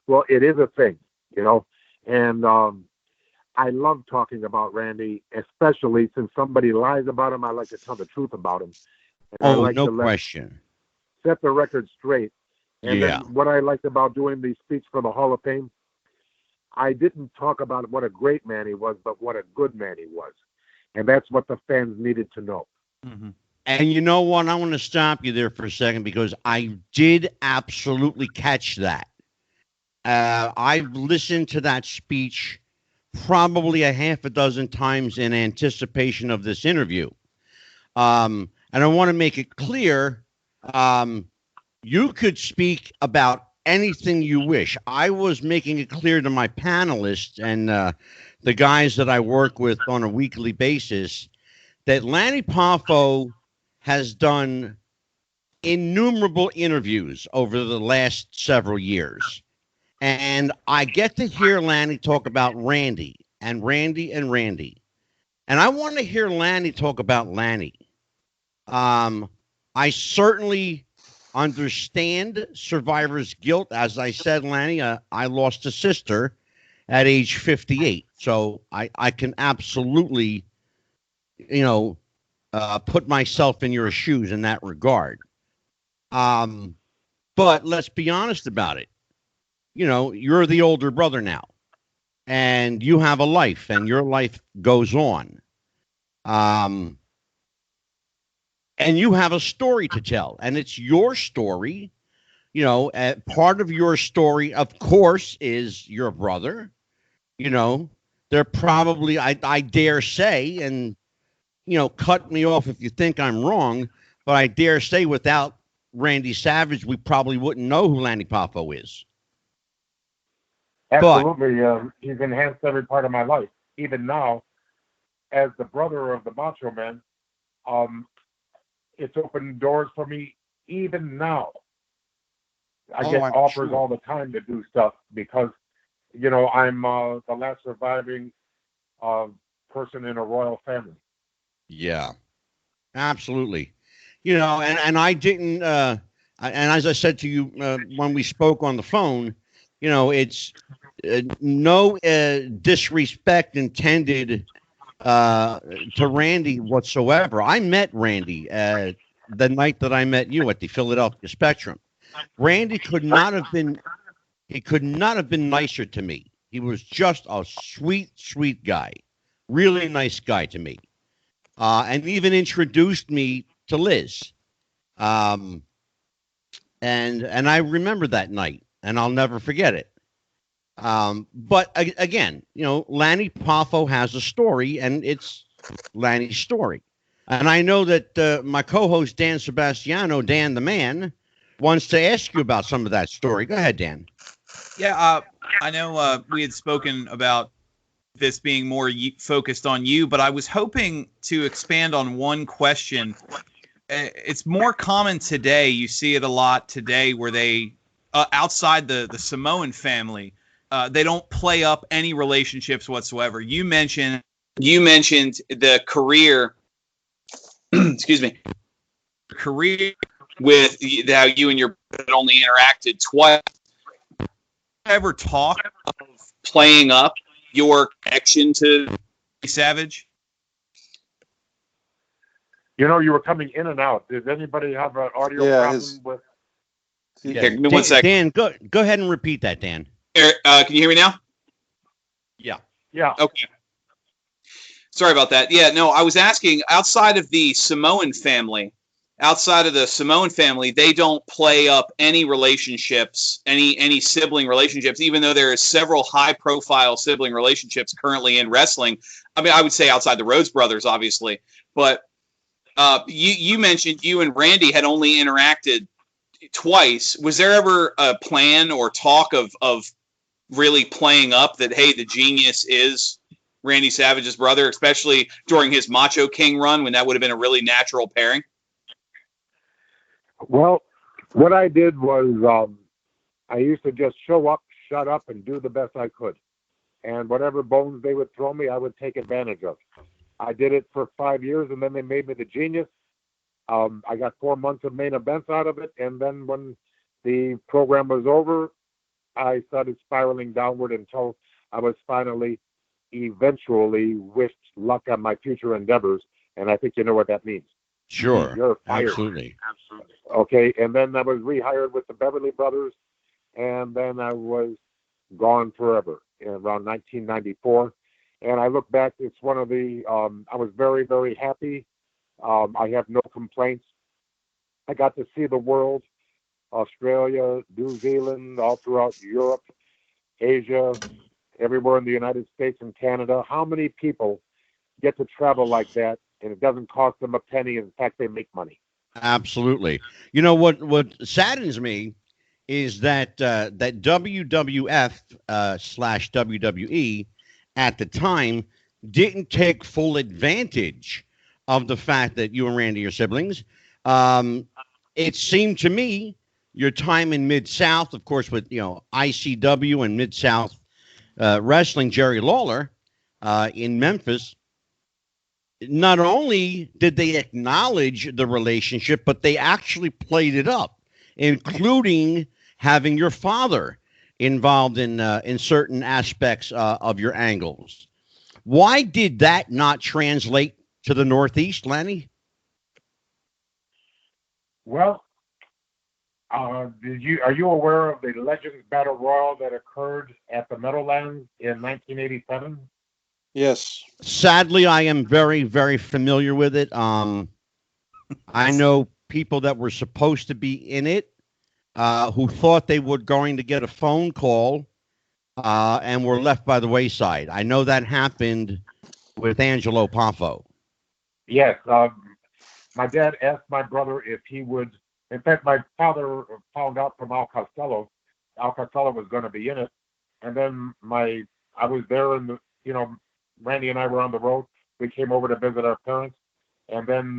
Well, it is a thing, you know. And I love talking about Randy, especially since somebody lies about him. I like to tell the truth about him. And I like no to question. set the record straight. And Yeah. then what I liked about doing the speech for the Hall of Fame, I didn't talk about what a great man he was, but what a good man he was. And that's what the fans needed to know. Mm-hmm. And you know what? I want to stop you there for a second because I did absolutely catch that. I've listened to that speech probably a half a dozen times in anticipation of this interview. And I want to make it clear, you could speak about anything you wish. I was making it clear to my panelists and the guys that I work with on a weekly basis that Lanny Poffo has done innumerable interviews over the last several years. And I get to hear Lanny talk about Randy and Randy and Randy. And I want to hear Lanny talk about Lanny. I certainly understand survivor's guilt. As I said, Lanny, I lost a sister at age 58. So I can absolutely, you know, put myself in your shoes in that regard. But let's be honest about it. You know, you're the older brother now, and you have a life, and your life goes on. And you have a story to tell, and it's your story. You know, part of your story, of course, is your brother. You know, they're probably, I dare say, and, you know, cut me off if you think I'm wrong, but I dare say without Randy Savage, we probably wouldn't know who Lanny Poffo is. Absolutely. He's enhanced every part of my life. Even now, as the brother of the Macho Man, it's opened doors for me even now. I get offers all the time to do stuff because, you know, I'm the last surviving person in a royal family. Yeah, absolutely. You know, and I didn't, and as I said to you when we spoke on the phone, you know, it's no disrespect intended to Randy whatsoever. I met Randy the night that I met you at the Philadelphia Spectrum. Randy could not have been nicer to me. He was just a sweet, sweet guy, really nice guy to me, and even introduced me to Liz. And I remember that night, and I'll never forget it. But again, you know, Lanny Poffo has a story, and it's Lanny's story. And I know that my co-host Dan Sebastiano, Dan the Man, wants to ask you about some of that story. Go ahead, Dan. Yeah, I know we had spoken about this being more focused on you, but I was hoping to expand on one question. It's more common today. You see it a lot today where they, outside the Samoan family, they don't play up any relationships whatsoever. You mentioned the career, excuse me, career with how you and your brother only interacted twice. Ever talk of playing up your connection to Savage? You know, you were coming in and out. Does anybody have an audio problem with? Yeah, Here, give me 1 second. Dan, go ahead and repeat that, Dan. Can you hear me now? Yeah. Yeah. Okay. Sorry about that. Yeah, no, I was asking, outside of the Samoan family, they don't play up any relationships, any sibling relationships, even though there are several high-profile sibling relationships currently in wrestling. I mean, I would say outside the Rhodes brothers, obviously, but you mentioned you and Randy had only interacted twice. Was there ever a plan or talk of really playing up that, hey, the genius is Randy Savage's brother, especially during his Macho King run when that would have been a really natural pairing? Well, what I did was I used to just show up, shut up, and do the best I could. And whatever bones they would throw me, I would take advantage of. I did it for 5 years, and then they made me the genius. I got 4 months of main events out of it, and then when the program was over, I started spiraling downward until I was eventually wished luck on my future endeavors, and I think you know what that means. Sure. You're fired. Absolutely. Okay, and then I was rehired with the Beverly Brothers, and then I was gone forever in around 1994. And I look back, it's one of the, I was very, very happy. I have no complaints. I got to see the world, Australia, New Zealand, all throughout Europe, Asia, everywhere in the United States and Canada. How many people get to travel like that, and it doesn't cost them a penny? In fact, they make money. Absolutely. You know what saddens me is that that WWF slash WWE at the time didn't take full advantage of the fact that you and Randy are siblings. It seemed to me your time in Mid-South, of course, with ICW and Mid-South Wrestling, Jerry Lawler in Memphis. Not only did they acknowledge the relationship, but they actually played it up, including having your father involved in certain aspects of your angles. Why did that not translate to the Northeast, Lanny? Well, are you aware of the Legends Battle Royal that occurred at the Meadowlands in 1987? Yes. Sadly, I am very, very familiar with it. I know people that were supposed to be in it who thought they were going to get a phone call and were left by the wayside. I know that happened with Angelo Poffo. Yes. My dad asked my brother if he would. In fact, my father found out from Al Costello. Al Costello was going to be in it. And then I was there, and Randy and I were on the road. We came over to visit our parents. And then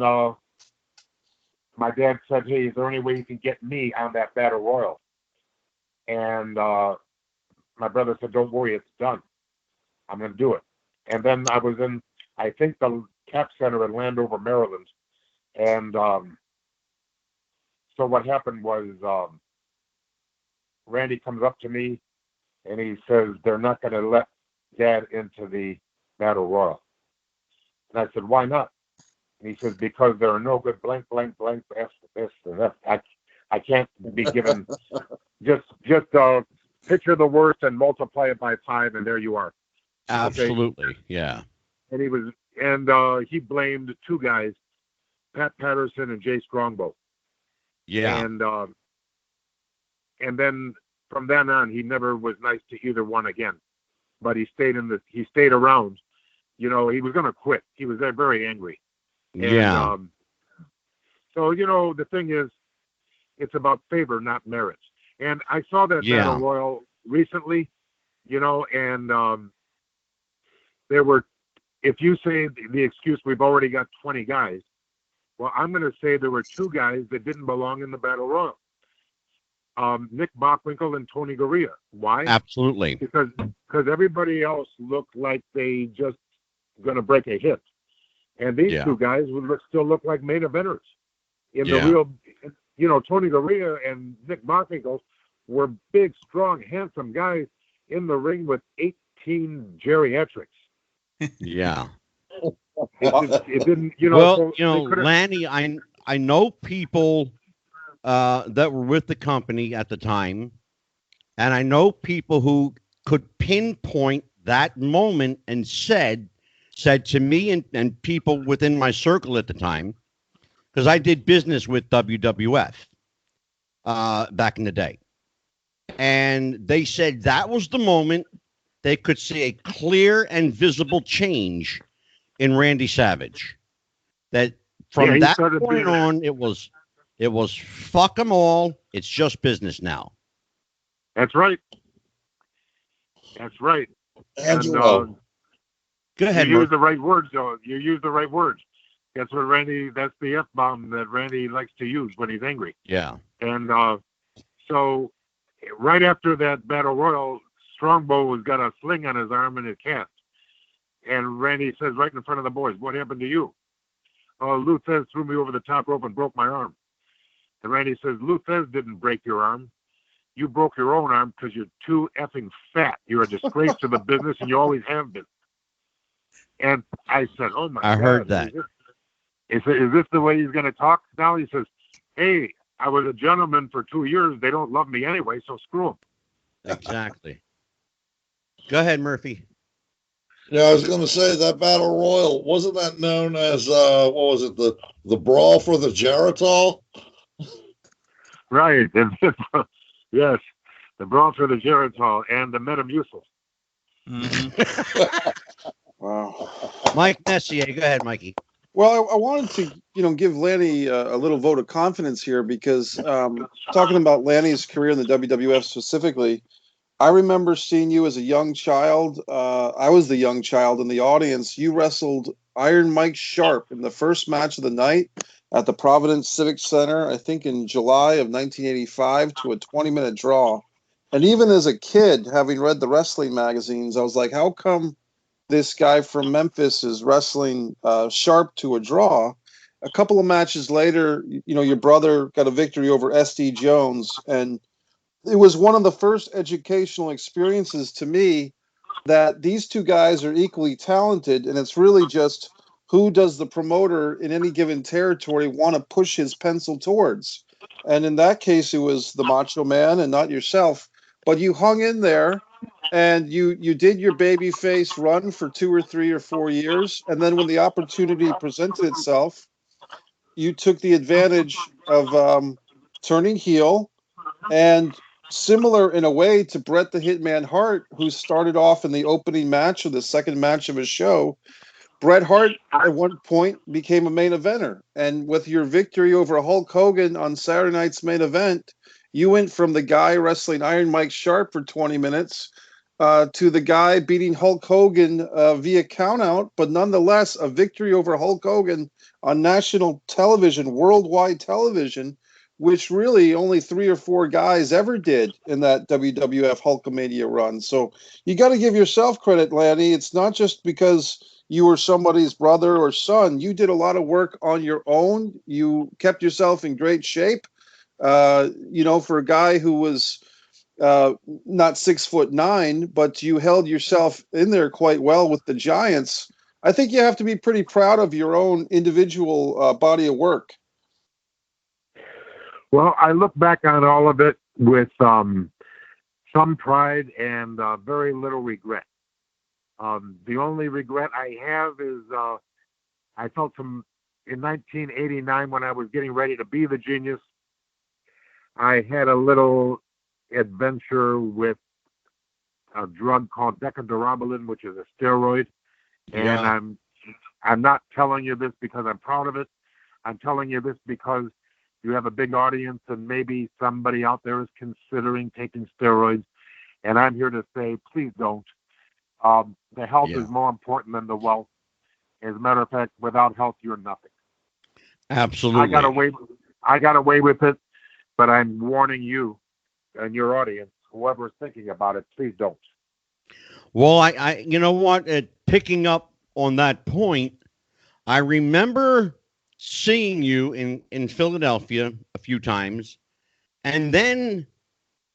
my dad said, hey, is there any way you can get me on that Battle Royal? And my brother said, don't worry, it's done. I'm going to do it. And then I was in, I think, the Cap Center in Landover, Maryland. And so what happened was Randy comes up to me and he says, they're not going to let Dad into the Battle Royal. And I said, why not? And he says, because there are no good blank, blank, blank, this and that. I can't be given just picture the worst and multiply it by 5, and there you are. Absolutely, okay? Yeah. And he blamed 2 guys, Pat Patterson and Jay Strongbow. Yeah. And then from then on, he never was nice to either one again. But he stayed around. He was going to quit. He was very angry. Yeah. And, so the thing is, it's about favor, not merit. And I saw that Battle Royal recently, and there were, if you say the excuse, we've already got 20 guys, well, I'm going to say there were 2 guys that didn't belong in the Battle Royal. Nick Bockwinkel and Tony Garea. Why? Absolutely. Because everybody else looked like they just going to break a hit. And these 2 guys would still look like main eventers. In the real, Tony Garea and Nick Bockwinkel were big, strong, handsome guys in the ring with 18 geriatrics. Yeah. It didn't, Well, Lanny, I know people that were with the company at the time, and I know people who could pinpoint that moment and said to me and people within my circle at the time, because I did business with WWF back in the day. And they said that was the moment they could see a clear and visible change in Randy Savage. That from that point on, it was fuck them all. It's just business now. That's right. That's right. Angelo. And Go ahead, you use Murph. the right words, though. You use the right words. That's the F-bomb that Randy likes to use when he's angry. Yeah. And so right after that battle royal, Strongbow has got a sling on his arm and a cast. And Randy says right in front of the boys, "What happened to you?" Lou Thez threw me over the top rope and broke my arm. And Randy says, "Lou Thez didn't break your arm. You broke your own arm because you're too effing fat. You're a disgrace to the business, and you always have been." And I said, "Oh my God. I heard that. Is this the way he's going to talk now?" He says, "Hey, I was a gentleman for 2 years. They don't love me anyway, so screw them." Exactly. Go ahead, Murphy. Yeah, I was going to say that battle royal, wasn't that known as what was it, the brawl for the Geritol? Right. Yes. The brawl for the Geritol and the Metamucil. Mm-hmm. Wow. Mike Messier. Go ahead, Mikey. Well, I wanted to, give Lanny a little vote of confidence here because talking about Lanny's career in the WWF specifically, I remember seeing you as a young child. I was the young child in the audience. You wrestled Iron Mike Sharp in the first match of the night at the Providence Civic Center, I think in July of 1985, to a 20-minute draw. And even as a kid, having read the wrestling magazines, I was like, how come this guy from Memphis is wrestling Sharp to a draw? A couple of matches later, your brother got a victory over SD Jones, and it was one of the first educational experiences to me that these two guys are equally talented, and it's really just who does the promoter in any given territory want to push his pencil towards. And in that case, it was the Macho Man and not yourself. But you hung in there, and you did your baby face run for 2 or 3 or 4 years, and then when the opportunity presented itself, you took the advantage of turning heel. And similar in a way to Bret the Hitman Hart, who started off in the opening match or the second match of his show, Bret Hart at one point became a main eventer. And with your victory over Hulk Hogan on Saturday night's main event, you went from the guy wrestling Iron Mike Sharp for 20 minutes to the guy beating Hulk Hogan via countout, but nonetheless a victory over Hulk Hogan on national television, worldwide television, which really only 3 or 4 guys ever did in that WWF Hulkamania run. So you got to give yourself credit, Lanny. It's not just because you were somebody's brother or son. You did a lot of work on your own. You kept yourself in great shape. For a guy who was not 6'9", but you held yourself in there quite well with the Giants. I think you have to be pretty proud of your own individual body of work. Well, I look back on all of it with some pride and very little regret. The only regret I have is I felt in 1989 when I was getting ready to be the Genius, I had a little adventure with a drug called decadurabolin, which is a steroid. And Yeah. I'm not telling you this because I'm proud of it. I'm telling you this because you have a big audience and maybe somebody out there is considering taking steroids. And I'm here to say, please don't. The health is more important than the wealth. As a matter of fact, without health, you're nothing. Absolutely. I got away with it, but I'm warning you and your audience, whoever's thinking about it, please don't. Well, I you know what? Picking up on that point, I remember seeing you in Philadelphia a few times, and then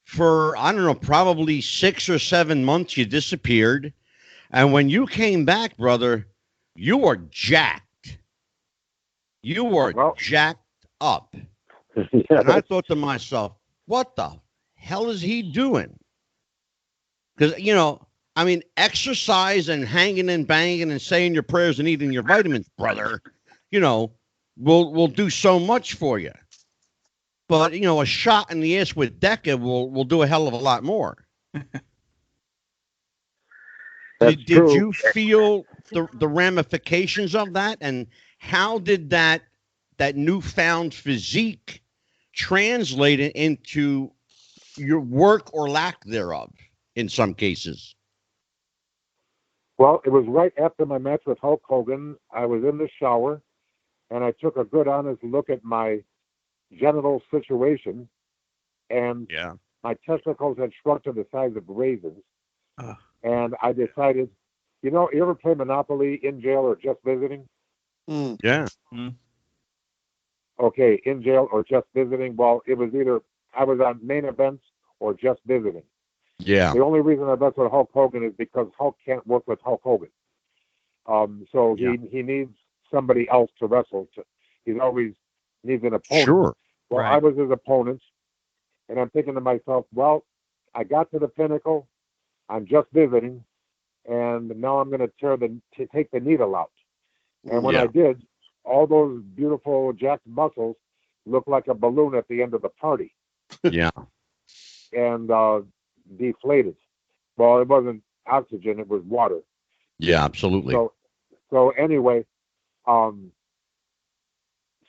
for, I don't know, probably 6 or 7 months, you disappeared. And when you came back, brother, you were jacked. You were jacked up. Yes. And I thought to myself, what the hell is he doing? Because, exercise and hanging and banging and saying your prayers and eating your vitamins, brother, will do so much for you. But, a shot in the ass with Deca will do a hell of a lot more. Did you feel the ramifications of that? And how did that newfound physique translate into your work or lack thereof in some cases? Well, it was right after my match with Hulk Hogan. I was in the shower, and I took a good, honest look at my genital situation, and Yeah. my testicles had shrunk to the size of raisins. Uh, And I decided, you ever play Monopoly in jail or just visiting? Mm. Yeah. Okay, in jail or just visiting. Well, it was either I was on main events or just visiting. Yeah. The only reason I wrestled Hulk Hogan is because Hulk can't work with Hulk Hogan. So he needs somebody else to wrestle. He's always needs an opponent. Sure. Well, Right. I was his opponent, and I'm thinking to myself, well, I got to the pinnacle. I'm just visiting, and now I'm going to take the needle out. And when Yeah. I did, all those beautiful jacked muscles looked like a balloon at the end of the party Yeah. and deflated. Well, it wasn't oxygen; it was water. Yeah. Absolutely. So anyway, um,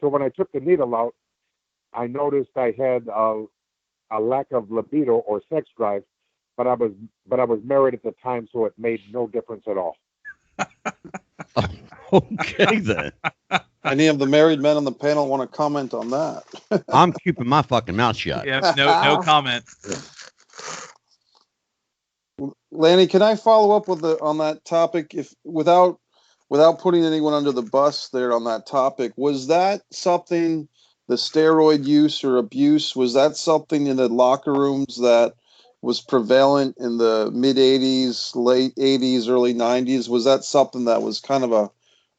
so when I took the needle out, I noticed I had a lack of libido or sex drive, but I was married at the time, so it made no difference at all. Okay then. Any of the married men on the panel want to comment on that? I'm keeping my fucking mouth shut. Yeah. No comment. Lanny, can I follow up on that topic? If without putting anyone under the bus there on that topic, was that something, the steroid use or abuse, was that something in the locker rooms that was prevalent in the mid 80s, late 80s, early 90s? Was that something that was kind of a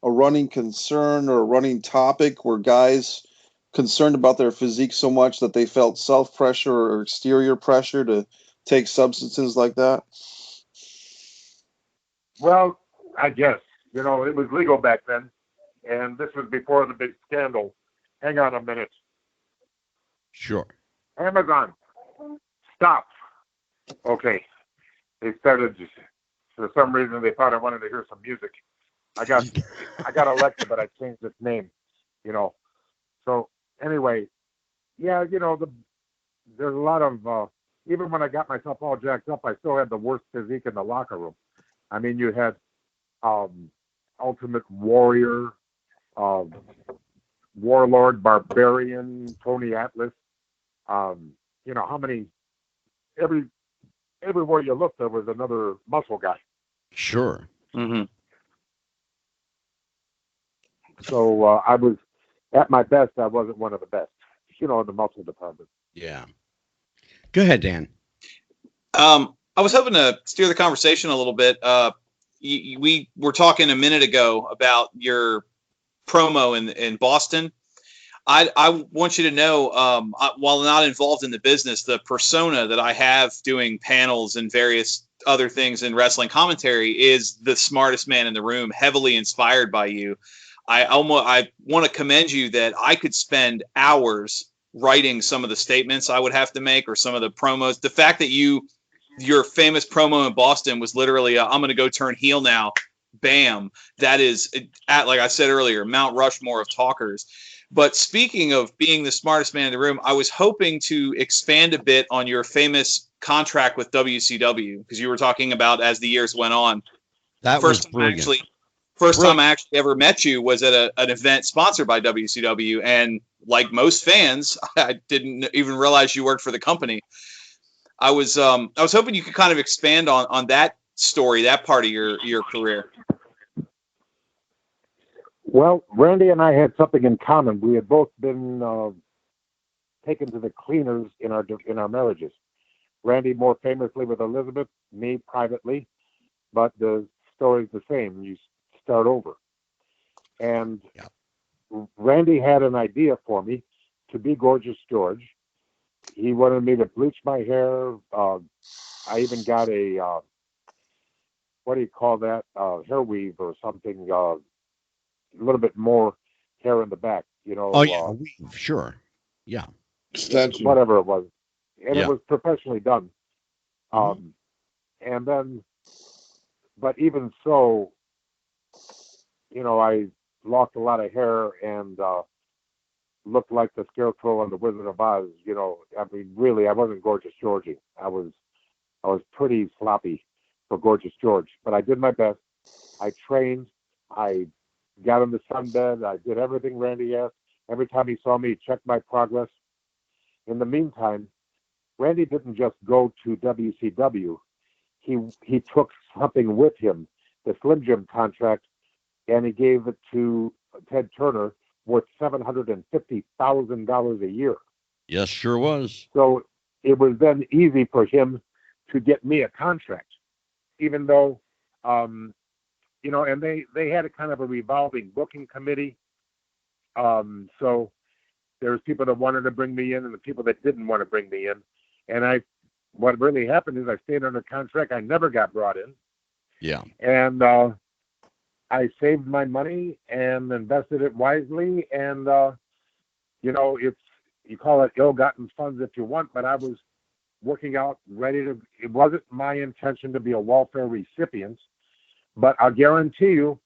running concern or a running topic? Were guys concerned about their physique so much that they felt self pressure or exterior pressure to take substances like that? Well, I guess it was legal back then, and this was before the big scandal. Hang on a minute, Sure. Amazon, stop. Okay, they started. For some reason, they thought I wanted to hear some music. I got Alexa, but I changed its name. So anyway, yeah, there's a lot of even when I got myself all jacked up, I still had the worst physique in the locker room. I mean, you had Ultimate Warrior, Warlord, Barbarian, Tony Atlas. How many? Everywhere you looked, there was another muscle guy. Sure. Mm-hmm. So I was at my best. I wasn't one of the best, in the muscle department. Yeah. Go ahead, Dan. I was hoping to steer the conversation a little bit. We were talking a minute ago about your promo in Boston. I want you to know, while not involved in the business, the persona that I have doing panels and various other things in wrestling commentary is the smartest man in the room, heavily inspired by you. I want to commend you that I could spend hours writing some of the statements I would have to make or some of the promos. The fact that your famous promo in Boston was literally, I'm going to go turn heel now. Bam. That is, like I said earlier, Mount Rushmore of talkers. But speaking of being the smartest man in the room, I was hoping to expand a bit on your famous contract with WCW, because you were talking about as the years went on. That was brilliant. First time I actually ever met you was at an event sponsored by WCW, and like most fans, I didn't even realize you worked for the company. I was hoping you could kind of expand on that story, that part of your career. Well, Randy and I had something in common. We had both been taken to the cleaners in our marriages. Randy more famously with Elizabeth, me privately, but the story's the same. You start over. And Randy had an idea for me to be Gorgeous George. He wanted me to bleach my hair. I even got a what do you call that? Hair weave or something. A little bit more hair in the back. Oh yeah, weave. Sure. Yeah. Extension. Whatever it was, and Yeah. it was professionally done. And then, but even so, I lost a lot of hair and looked like the Scarecrow on the Wizard of Oz. I mean, really, I wasn't Gorgeous Georgie. I was pretty sloppy for Gorgeous George, but I did my best. I trained. I got in the sunbed. I did everything Randy asked. Every time he saw me, he checked my progress. In the meantime, Randy didn't just go to WCW. He took something with him, the Slim Jim contract, and he gave it to Ted Turner worth $750,000 a year. Yes, sure was. So it was then easy for him to get me a contract, even though, and they had a kind of a revolving booking committee. So there's people that wanted to bring me in and the people that didn't want to bring me in. And what really happened is I stayed under contract. I never got brought in. Yeah. And I saved my money and invested it wisely. And, you call it ill-gotten funds if you want, but I was working out it wasn't my intention to be a welfare recipient, but I'll guarantee you,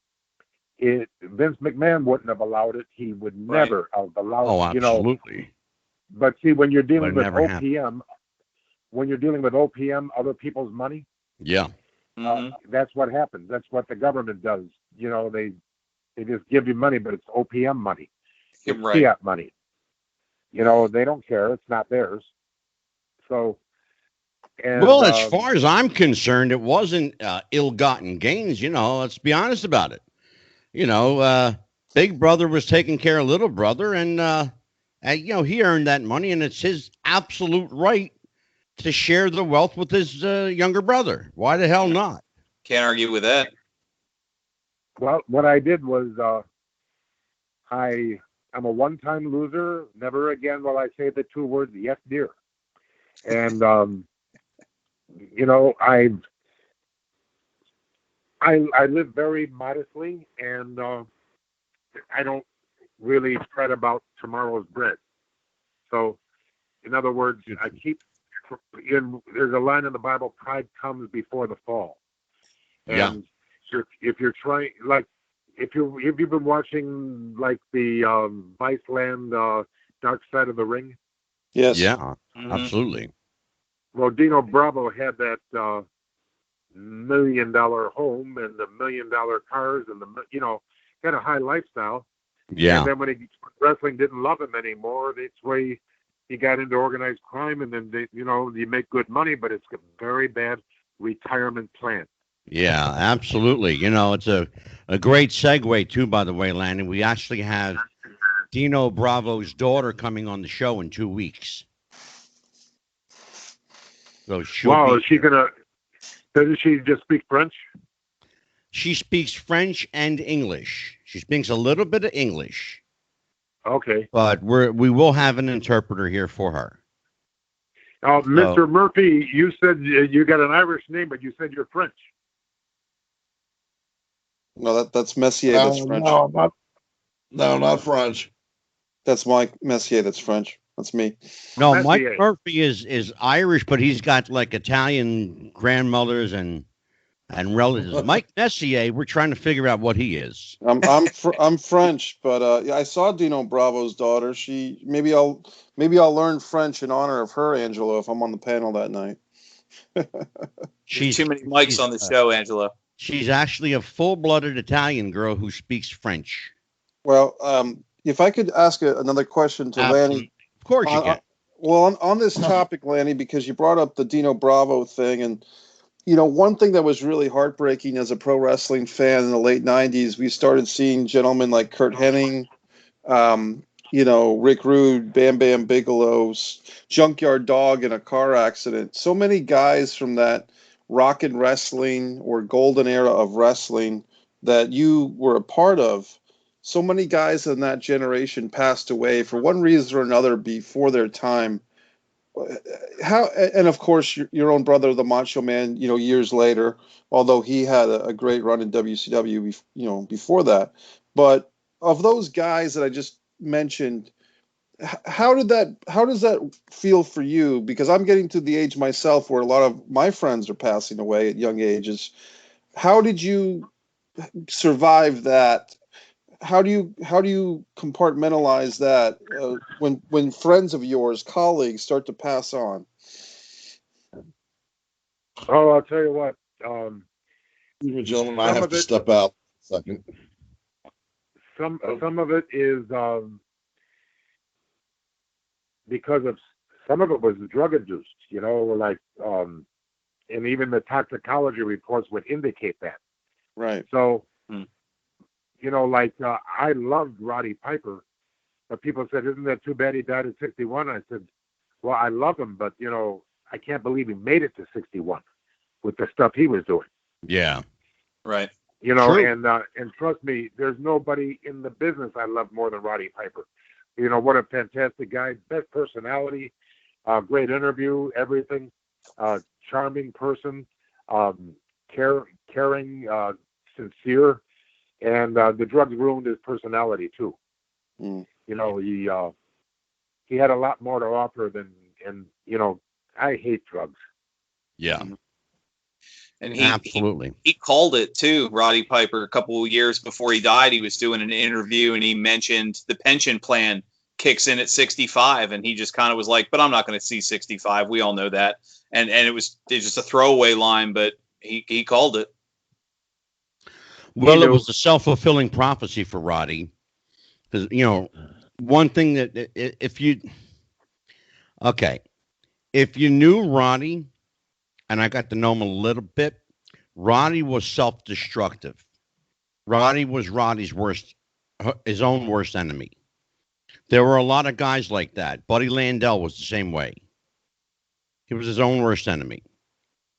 Vince McMahon wouldn't have allowed it. He would never have allowed it. Oh, absolutely. But see, when you're dealing with OPM, other people's money, yeah, that's what happens. That's what the government does. They just give you money, but it's OPM money. It's fiat money. They don't care. It's not theirs. So, as far as I'm concerned, it wasn't ill-gotten gains. Let's be honest about it. Big brother was taking care of little brother, and he earned that money, and it's his absolute right to share the wealth with his younger brother. Why the hell not? Can't argue with that. Well, what I did was I'm a one-time loser. Never again will I say the two words, yes, dear. And, I live very modestly, and I don't really fret about tomorrow's bread. So, in other words, there's a line in the Bible, pride comes before the fall. And if you're trying, like, if you've been watching, like, the Viceland Dark Side of the Ring. Yes. Yeah, absolutely. Well, Dino Bravo had that $1 million home and the $1 million cars and had a high lifestyle. Yeah. And then when wrestling didn't love him anymore, that's where he got into organized crime, and then you make good money, but it's a very bad retirement plan. Yeah, absolutely. It's a great segue too, by the way, Lanny. We actually have Dino Bravo's daughter coming on the show in 2 weeks. So is she doesn't she just speak French? She speaks French and English. She speaks a little bit of English. Okay. But we will have an interpreter here for her. Mr. Murphy, you said you got an Irish name, but you said you're French. No, that's Messier. That's French. No, not French. That's Mike Messier. That's French. That's me. No, Mike Murphy is Irish, but he's got like Italian grandmothers and relatives. Mike Messier, we're trying to figure out what he is. I'm French, but I saw Dino Bravo's daughter. Maybe I'll learn French in honor of her, Angelo, if I'm on the panel that night. There's too many mics on the show, Angelo. She's actually a full-blooded Italian girl who speaks French. Well, if I could ask another question to Lanny. Of course you can. Well, on this topic, Lanny, because you brought up the Dino Bravo thing, and one thing that was really heartbreaking as a pro wrestling fan in the late 90s, we started seeing gentlemen like Kurt Hennig, Rick Rude, Bam Bam Bigelow's Junkyard Dog in a car accident. So many guys from that Rockin' Wrestling or golden era of wrestling that you were a part of. So many guys in that generation passed away for one reason or another before their time. And of course, your own brother, the Macho Man, years later, although he had a great run in WCW, before that. But of those guys that I just mentioned, how does that feel for you? Because I'm getting to the age myself where a lot of my friends are passing away at young ages. How did you survive that? How do you compartmentalize that when friends of yours, colleagues, start to pass on? Oh, I'll tell you what. Excuse me, gentlemen, I have to step out a second. Some of it is because of some of it was drug induced, like and even the toxicology reports would indicate that. Right. So, like I loved Roddy Piper, but people said, "Isn't that too bad he died at 61?" I said, "Well, I love him, but I can't believe he made it to 61 with the stuff he was doing." Yeah. Right. And trust me, there's nobody in the business I love more than Roddy Piper. What a fantastic guy, best personality, great interview, everything, charming person, caring, sincere, and the drugs ruined his personality too. Mm. He had a lot more to offer and I hate drugs. Yeah. And absolutely. He called it too, Roddy Piper. A couple of years before he died, he was doing an interview and he mentioned the pension plan kicks in at 65, and he just kind of was like, "But I'm not going to see 65. We all know that." And it's just a throwaway line, but he called it. Well, it was a self-fulfilling prophecy for Roddy, because one thing that if you knew Roddy, and I got to know him a little bit, Roddy was self-destructive. Roddy was his own worst enemy. There were a lot of guys like that. Buddy Landell was the same way. He was his own worst enemy.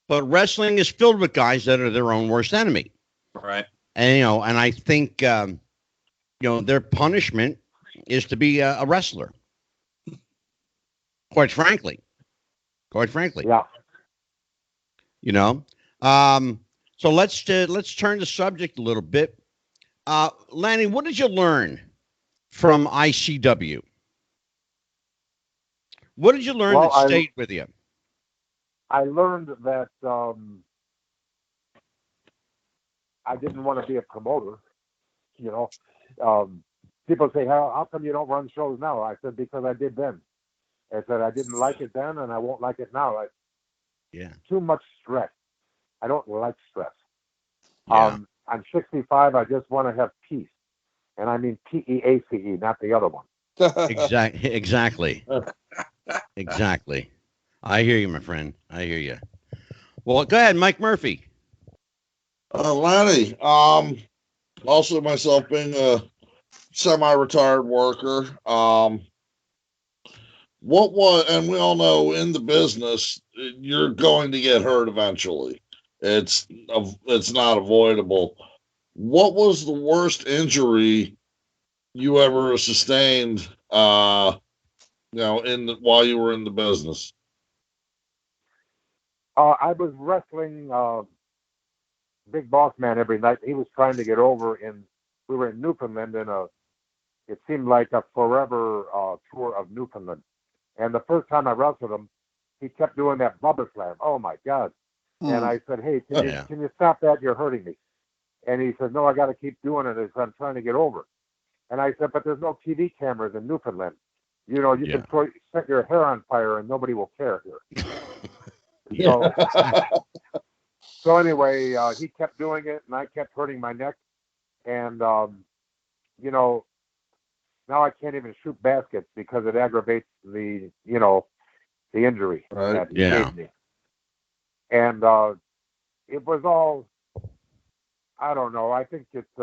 But wrestling is filled with guys that are their own worst enemy. Right. And and I think their punishment is to be a wrestler. Quite frankly. Yeah. So let's turn the subject a little bit. Lanny, what did you learn from ICW? What did you learn that stayed with you? I learned that I didn't want to be a promoter. People say, how come you don't run shows now? I said, because I did then. I said, I didn't like it then, and I won't like it now. Too much stress. I don't like stress. Yeah. I'm 65. I just want to have peace. And I mean P-E-A-C-E, not the other one. Exactly. Exactly. I hear you, my friend. I hear you. Well, go ahead, Mike Murphy. Lanny, also myself being a semi-retired worker, what was, and we all know in the business, you're going to get hurt eventually. It's not avoidable. What was the worst injury you ever sustained, while you were in the business? I was wrestling Big Boss Man every night. He was trying to get over we were in Newfoundland it seemed like a forever tour of Newfoundland. And the first time I wrestled him, he kept doing that Bubba Slam. Oh my God. And I said, "Hey, can you stop that? You're hurting me." And he said, "No, I got to keep doing it as I'm trying to get over." And I said, "But there's no TV cameras in Newfoundland. You can set your hair on fire and nobody will care here." So anyway, he kept doing it, and I kept hurting my neck. And, now I can't even shoot baskets because it aggravates the injury that he gave me. And it was all, I don't know, I think it's,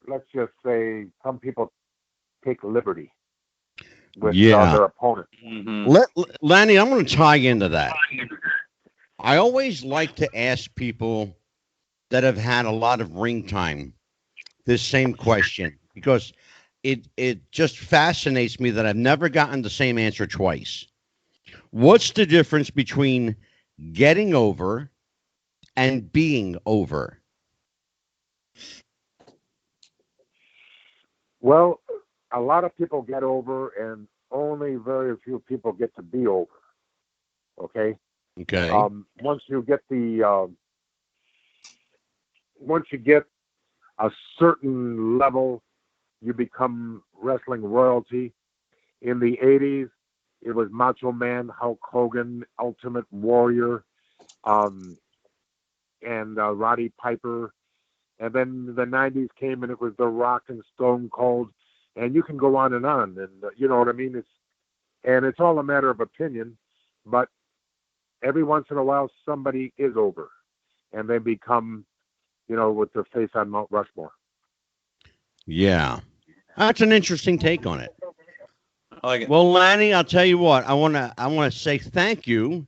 let's just say some people take liberty with their opponent. Mm-hmm. Lanny, I'm going to tie into that. I always like to ask people that have had a lot of ring time this same question, because it just fascinates me that I've never gotten the same answer twice. What's the difference between getting over and being over? Well, a lot of people get over, and only very few people get to be over. Okay. Okay. Once you get a certain level, you become wrestling royalty. In the 80s, it was Macho Man, Hulk Hogan, Ultimate Warrior. and Roddy Piper. And then the 90s came, and it was The Rock and Stone Cold. And you can go on. And you know what I mean? It's all a matter of opinion. But every once in a while, somebody is over. And they become, with their face on Mount Rushmore. Yeah. That's an interesting take on it. I like it. Well, Lanny, I'll tell you what. I want to say thank you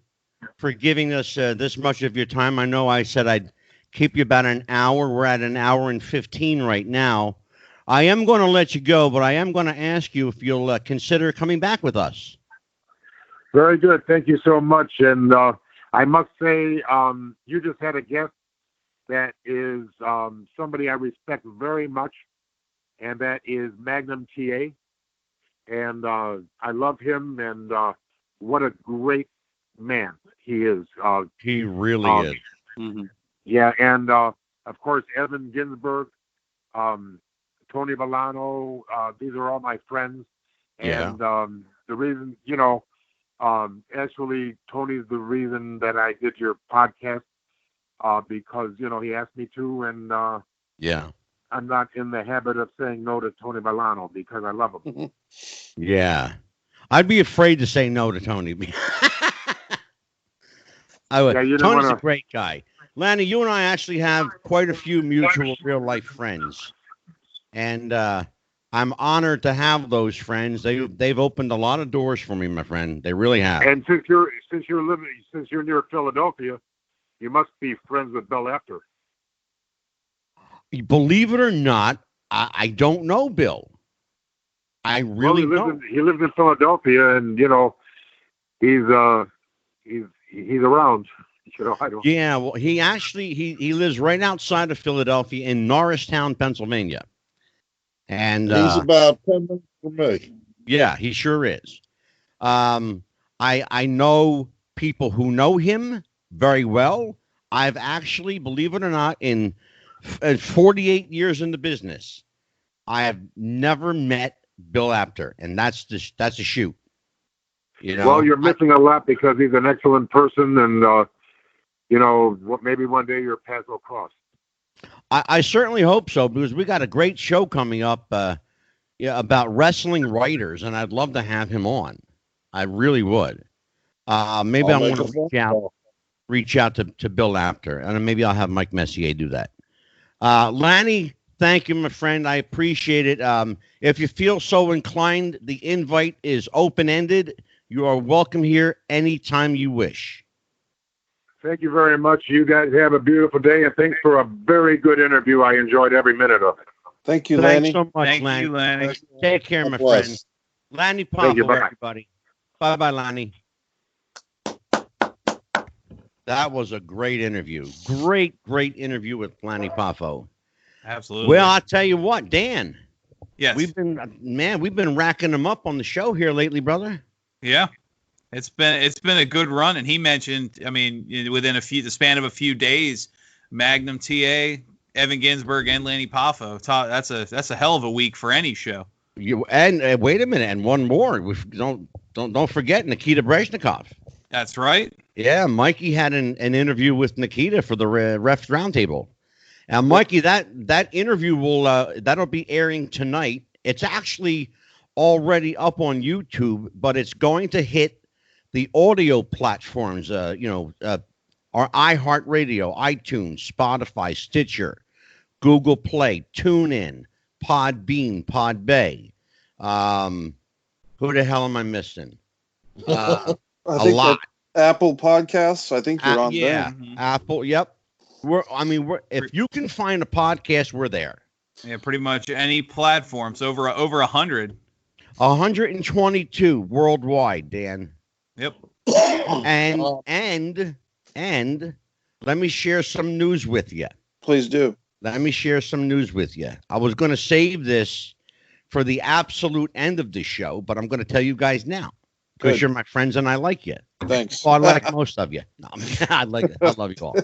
for giving us this much of your time. I know I said I'd keep you about an hour. We're at an hour and 15 right now. I am going to let you go, but I am going to ask you if you'll consider coming back with us. Very good. Thank you so much. And I must say, you just had a guest that is somebody I respect very much, and that is Magnum TA. And I love him, and what a great man he is. He really is. Mm-hmm. Yeah, and of course, Evan Ginsberg, Tony Villano, these are all my friends. And the reason, actually, Tony's the reason that I did your podcast, because, he asked me to, and I'm not in the habit of saying no to Tony Villano because I love him. Yeah. I'd be afraid to say no to Tony. I would. Yeah, Tony's a great guy. Lanny, you and I actually have quite a few mutual real-life friends. And I'm honored to have those friends. They've opened a lot of doors for me, my friend. They really have. And since you're near Philadelphia, you must be friends with Bill Apter. Believe it or not, I don't know Bill. I really don't. He lives in Philadelphia, and he's around. I don't. Yeah, well, he actually he lives right outside of Philadelphia in Norristown, Pennsylvania. And he's about 10 minutes from me. Yeah, he sure is. I know people who know him very well. I've actually, believe it or not, in 48 years in the business, I have never met Bill Apter, and that's a shoot. Well, you're missing a lot because he's an excellent person, and maybe one day your paths will cross. I certainly hope so, because we got a great show coming up about wrestling writers, and I'd love to have him on. I really would. Maybe I want to reach out to Bill Apter, and maybe I'll have Mike Messier do that. Lanny, thank you, my friend. I appreciate it. If you feel so inclined, the invite is open-ended. You are welcome here anytime you wish. Thank you very much. You guys have a beautiful day, and thanks for a very good interview. I enjoyed every minute of it. Thank you, Lanny. Thanks so much, Thank Lanny. you, Lanny. Take care, my friend. Lanny Poffo, everybody. Bye-bye, Lanny. That was a great interview. Great interview with Lanny Poffo. Absolutely. Well, I'll tell you what, Dan. Yes. We've been racking them up on the show here lately, brother. Yeah. It's been a good run, and he mentioned, within the span of a few days, Magnum TA, Evan Ginsberg, and Lanny Poffo. That's a hell of a week for any show. And wait a minute, and one more. Don't forget Nikita Brezhnikov. That's right. Yeah, Mikey had an interview with Nikita for the Refs Roundtable. And Mikey, that interview that'll be airing tonight. It's actually already up on YouTube, but it's going to hit the audio platforms, our iHeartRadio, iTunes, Spotify, Stitcher, Google Play, TuneIn, Podbean, Podbay. Who the hell am I missing? I think lot. Apple Podcasts. I think you're on there. Yeah, Apple. Yep. If you can find a podcast, we're there. Yeah, pretty much any platforms. Over 100. 122 worldwide, Dan. Yep. And let me share some news with you. Please do. Let me share some news with you. I was going to save this for the absolute end of the show, but I'm going to tell you guys now because you're my friends and I like you. Thanks. Well, I like most of you. No, I like it. I love you all.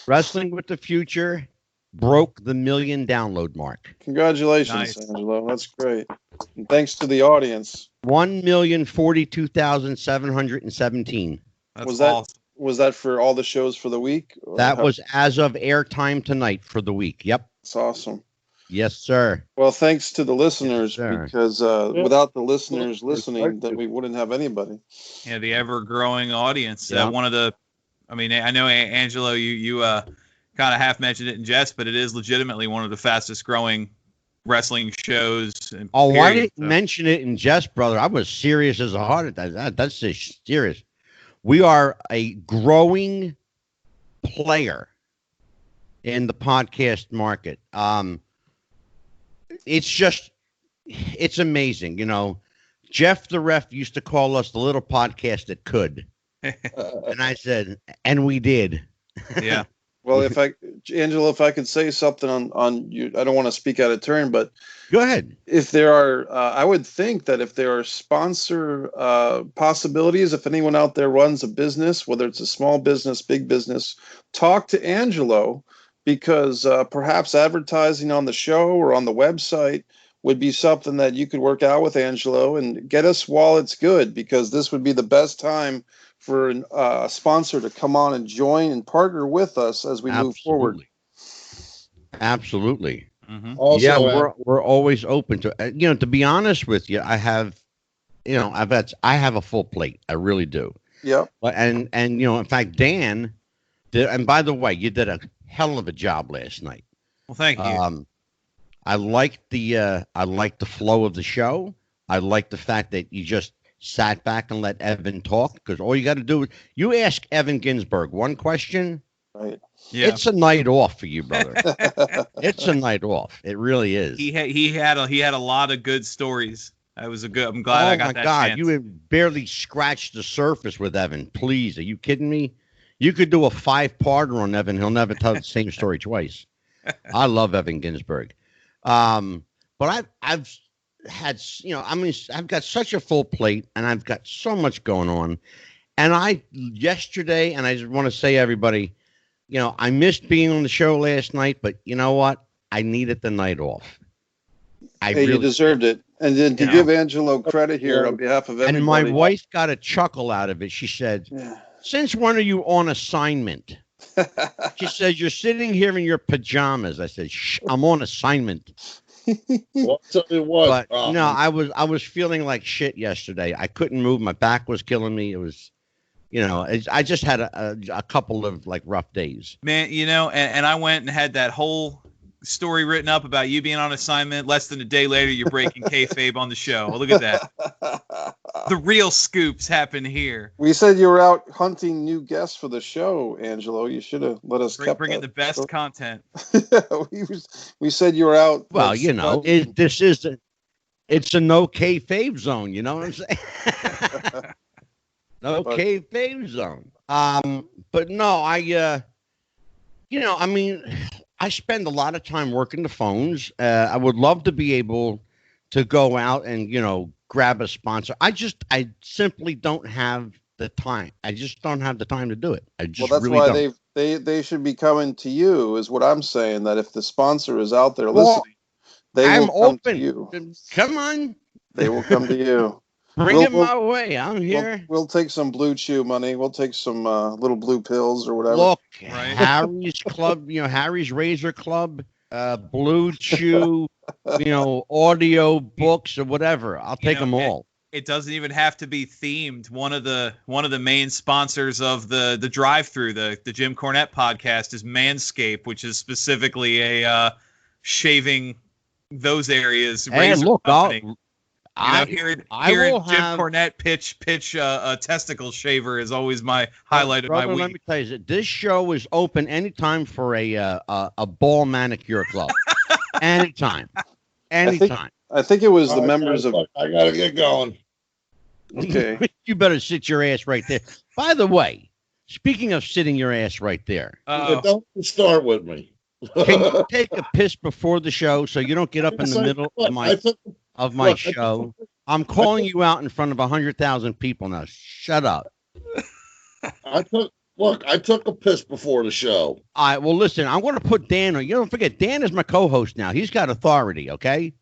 Wrestling with the Future broke the 1 million download mark. Congratulations, Angelo. That's great. And thanks to the audience. 1,042,717. Was that awesome. Was that for all the shows for the week? That was as of airtime tonight for the week. Yep. That's awesome. Yes, sir. Well, thanks to the listeners, Yes, because without the listeners listening, then we wouldn't have anybody. Yeah, the ever-growing audience. Yeah. I know, Angelo, you kind of half mentioned it in jest, but it is legitimately one of the fastest-growing wrestling shows. I didn't mention it in jest, brother. I was serious as a heart attack. That's just serious. We are a growing player in the podcast market. It's amazing. You know, Jeff the Ref used to call us the little podcast that could. And I said, and we did. Yeah. Well, Angelo, if I could say something on you, I don't want to speak out of turn, but go ahead. If there are, I would think that if there are sponsor possibilities, if anyone out there runs a business, whether it's a small business, big business, talk to Angelo, because perhaps advertising on the show or on the website would be something that you could work out with Angelo and get us while it's good, because this would be the best time for a sponsor to come on and join and partner with us as we move forward. Absolutely. Mm-hmm. Also, yeah, we're always open to, to be honest with you, I have a full plate. I really do. Yeah. And in fact, Dan did, and by the way, you did a hell of a job last night. Well, thank you. I liked the flow of the show. I like the fact that you just sat back and let Evan talk, because all you got to do is you ask Evan Ginsberg one question. Right. Yeah. It's a night off for you, brother. It's a night off. It really is. He had a lot of good stories. I'm glad I got that chance. Oh my God, you have barely scratched the surface with Evan. Please, are you kidding me? You could do a 5-parter on Evan. He'll never tell the same story twice. I love Evan Ginsberg. But I've had, I've got such a full plate and I've got so much going on. And yesterday, and I just want to say, everybody, I missed being on the show last night, but you know what? I needed the night off. You deserved it. And then to give Angelo credit here on behalf of everybody. And my wife got a chuckle out of it. She said, since when are you on assignment? She says, you're sitting here in your pajamas. I said, shh, I'm on assignment. Well, tell you what, But no, I was feeling like shit yesterday. I couldn't move. My back was killing me. It was, I just had a couple of rough days. Man, and I went and had that whole story written up about you being on assignment. Less than a day later, you're breaking kayfabe on the show. Well, look at that. The real scoops happen here. We said you were out hunting new guests for the show, Angelo. You should have let us bring in the best content. We said you were out. Well, it's a no kayfabe zone. You know what I'm saying? No kayfabe zone. But no, I spend a lot of time working the phones. I would love to be able to go out and, grab a sponsor. I simply don't have the time. I just don't have the time to do it. That's why they should be coming to you, is what I'm saying, that if the sponsor is out there listening, they will come to you. Come on. They will come to you. Bring it my way. I'm here. We'll take some Blue Chew money. We'll take some little blue pills or whatever. Look, right. Harry's Club, Harry's Razor Club, Blue Chew, audio books or whatever. I'll take them all. It doesn't even have to be themed. One of the main sponsors of the drive-through, the Jim Cornette podcast, is Manscaped, which is specifically a shaving those areas. Hey, look, hearing Jim Cornette pitch a testicle shaver is always my highlight of my week. Let me tell you, this show is open anytime for a ball manicure club. Anytime. I think it was the members of. I gotta get going. Okay. You better sit your ass right there. By the way, speaking of sitting your ass right there, don't start with me. Can you take a piss before the show so you don't get up in the middle of my show? I'm calling you out in front of 100,000 people now. Shut up. I took a piss before the show. All right. Well, listen, I'm going to put Dan on. You don't forget, Dan is my co-host now. He's got authority. Okay.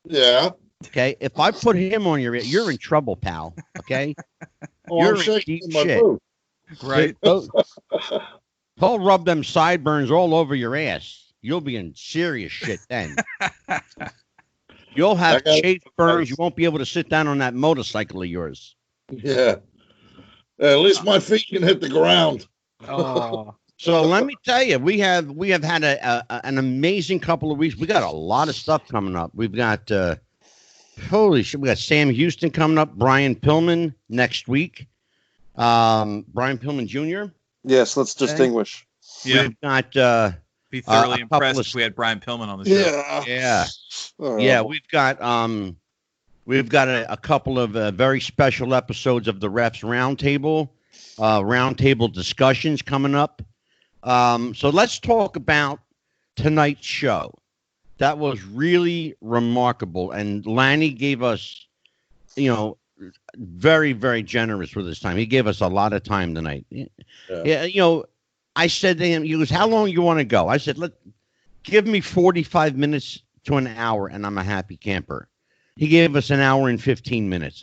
Yeah. Okay. If I put him on you're in trouble, pal. Okay. You're in deep shit. Right. He'll rub them sideburns all over your ass. You'll be in serious shit then. You'll have chafe burns. You won't be able to sit down on that motorcycle of yours. Yeah. At least my feet can hit the ground. Oh. So let me tell you, we have had an amazing couple of weeks. We got a lot of stuff coming up. We've got holy shit, we got Sam Houston coming up, Brian Pillman next week. Brian Pillman Jr. Yes, let's distinguish. Yeah. We've got be thoroughly impressed if we had Brian Pillman on the show. Yeah. We've got a couple of very special episodes of the Refs Roundtable discussions coming up. So let's talk about tonight's show. That was really remarkable, and Lanny gave us, very, very generous with his time. He gave us a lot of time tonight. Yeah, I said to him, he goes, "How long you want to go?" I said, give me 45 minutes to an hour, and I'm a happy camper. He gave us an hour and 15 minutes.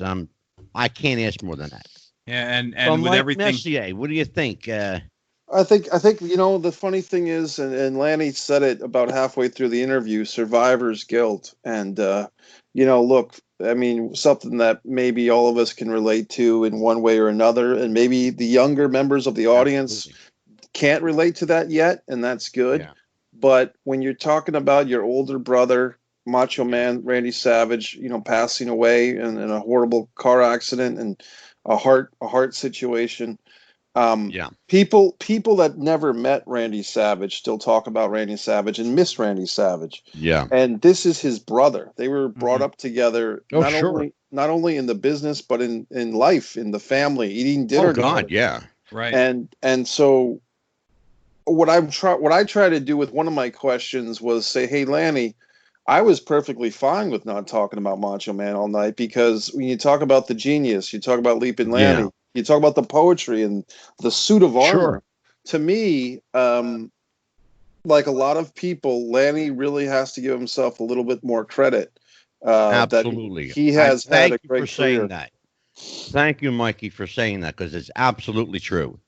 I can't ask more than that. Yeah, and so with Mike everything, Messier, what do you think? I think the funny thing is, and Lanny said it about halfway through the interview, survivor's guilt. And look, I mean, something that maybe all of us can relate to in one way or another, and maybe the younger members of the audience can't relate to that yet, and that's good. Yeah. But when you're talking about your older brother, Macho Man Randy Savage, passing away in a horrible car accident and a heart situation. People that never met Randy Savage still talk about Randy Savage and miss Randy Savage. Yeah. And this is his brother. They were brought up together, not only in the business, but in life, in the family, eating dinner. Oh God, together. yeah. Right. And so what I try to do with one of my questions was say, hey, Lanny, I was perfectly fine with not talking about Macho Man all night, because when you talk about the genius, you talk about Leapin Lanny, you talk about the poetry and the suit of armor. To me, like a lot of people, Lanny really has to give himself a little bit more credit. Absolutely. That he has had a great career. Thank you, Mikey, for saying that, because it's absolutely true.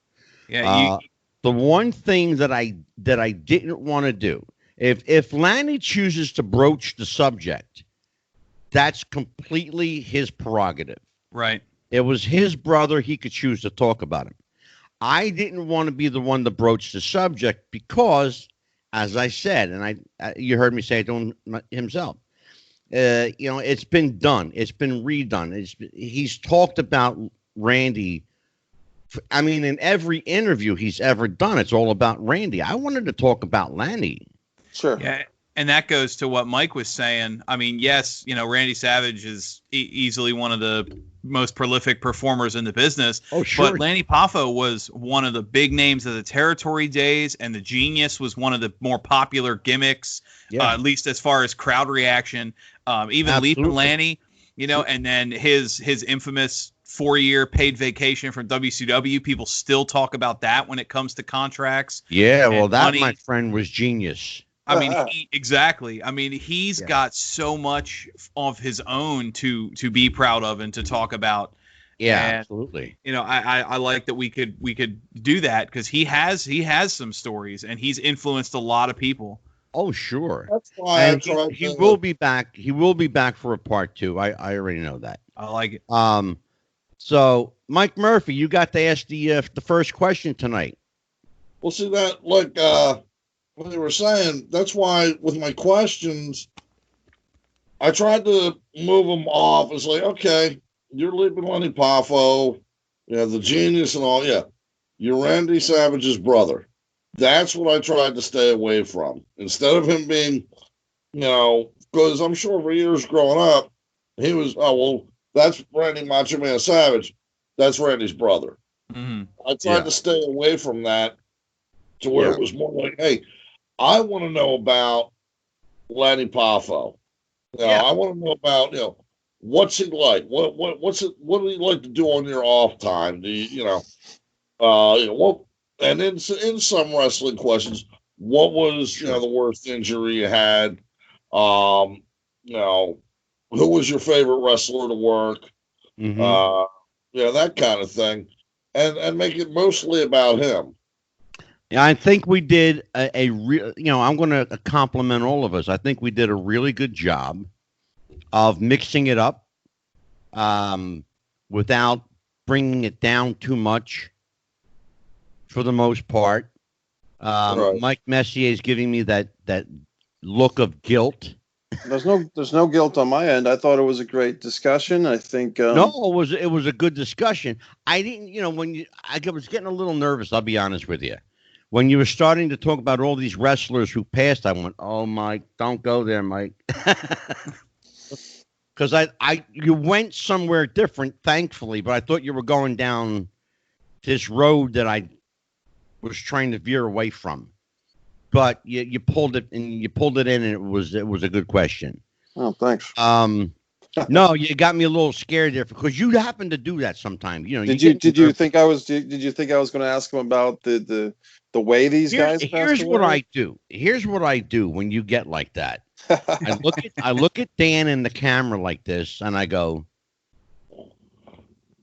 Yeah. The one thing that I didn't want to do, if Lanny chooses to broach the subject, that's completely his prerogative. Right. It was his brother. He could choose to talk about him. I didn't want to be the one to broach the subject because, as I said, and you heard me say it to him himself, it's been done. It's been redone. He's talked about Randy. I mean, in every interview he's ever done, it's all about Randy. I wanted to talk about Lanny. Sure. Yeah, and that goes to what Mike was saying. I mean, yes, Randy Savage is easily one of the most prolific performers in the business. Oh, sure. But Lanny Poffo was one of the big names of the territory days, and the Genius was one of the more popular gimmicks, at least as far as crowd reaction. Even Leapin Lanny, and then his infamous 4-year paid vacation from WCW. People still talk about that when it comes to contracts. Yeah, well, that, money. My friend, was genius. I mean, exactly. I mean, he's got so much of his own to be proud of and to talk about. Yeah, and, absolutely. I like that we could do that, because he has some stories, and he's influenced a lot of people. Oh, sure. That's why he will be back. He will be back for a part 2. I already know that. I like it. So Mike Murphy, you got to ask the first question tonight. Well, see that, like what they were saying, that's why with my questions, I tried to move them off. It's like, okay, you're Leapin Lanny Poffo, the genius and all, you're Randy Savage's brother. That's what I tried to stay away from. Instead of him being, because I'm sure for years growing up, he was, that's Randy Macho Man Savage. That's Randy's brother. Mm-hmm. I tried to stay away from that to where it was more like, hey, I want to know about Lanny Poffo. I want to know about, what's he like? What do you like to do on your off time? Do you, what? And in some wrestling questions, what was the worst injury you had? Who was your favorite wrestler to work? Mm-hmm. That kind of thing. and make it mostly about him. Yeah, I think we did a real. I'm going to compliment all of us. I think we did a really good job of mixing it up, without bringing it down too much. For the most part, Right. Mike Messier is giving me that look of guilt. There's no guilt on my end. I thought it was a great discussion. I think No, it was a good discussion. I didn't, I was getting a little nervous. I'll be honest with you. When you were starting to talk about all these wrestlers who passed, I went, "Oh, Mike, don't go there, Mike," because you went somewhere different, thankfully. But I thought you were going down this road that I was trying to veer away from. But you pulled it in, and it was a good question. Oh, thanks. No, you got me a little scared there because you happen to do that sometimes. Did you think I was going to ask him about the way these guys passed here's away? what I do. Here's what I do when you get like that. I look at Dan in the camera like this, and I go,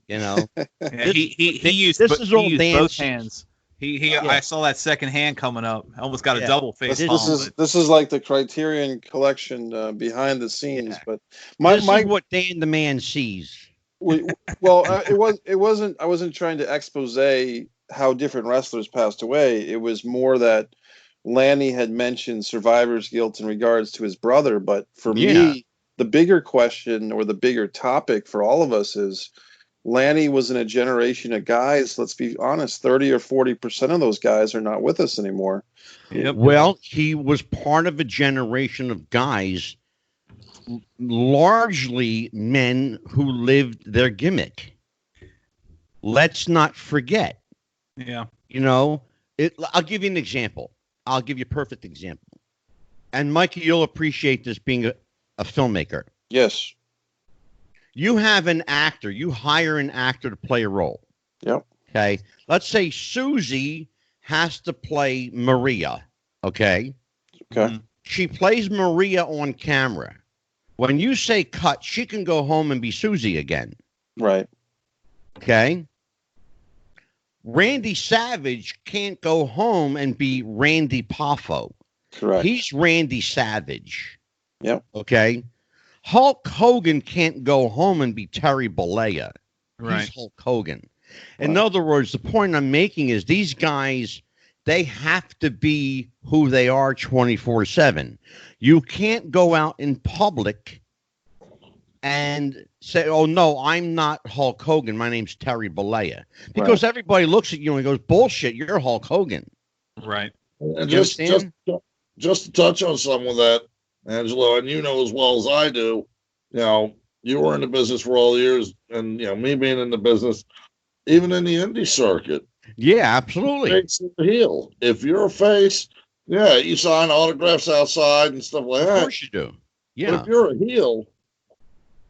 Yeah, he used both hands. I saw that second hand coming up. I almost got a double face. This is like the Criterion Collection behind the scenes. Yeah. But this is what Dan the man sees. It wasn't. I wasn't trying to expose how different wrestlers passed away. It was more that Lanny had mentioned survivor's guilt in regards to his brother. But for me, the bigger question or the bigger topic for all of us is, Lanny was in a generation of guys, let's be honest, 30 or 40% of those guys are not with us anymore. Yep. Well, he was part of a generation of guys, largely men who lived their gimmick. Let's not forget. Yeah. I'll give you an example. I'll give you a perfect example. And Mikey, you'll appreciate this being a filmmaker. Yes. You have an actor. You hire an actor to play a role. Yep. Okay. Let's say Susie has to play Maria. Okay. Okay. She plays Maria on camera. When you say cut, she can go home and be Susie again. Right. Okay. Randy Savage can't go home and be Randy Poffo. Correct. He's Randy Savage. Yep. Okay. Hulk Hogan can't go home and be Terry Bollea. Right. He's Hulk Hogan. In other words, the point I'm making is these guys, they have to be who they are 24/7. You can't go out in public and say, "Oh, no, I'm not Hulk Hogan. My name's Terry Bollea." Because everybody looks at you and goes, "Bullshit, you're Hulk Hogan." Right. And just to touch on some of that, Angelo, and you know as well as I do, you were in the business for all the years, and me being in the business, even in the indie circuit. Yeah, absolutely. Face and heel. If you're a face, you sign autographs outside and stuff like that. Of course you do. Yeah. But if you're a heel,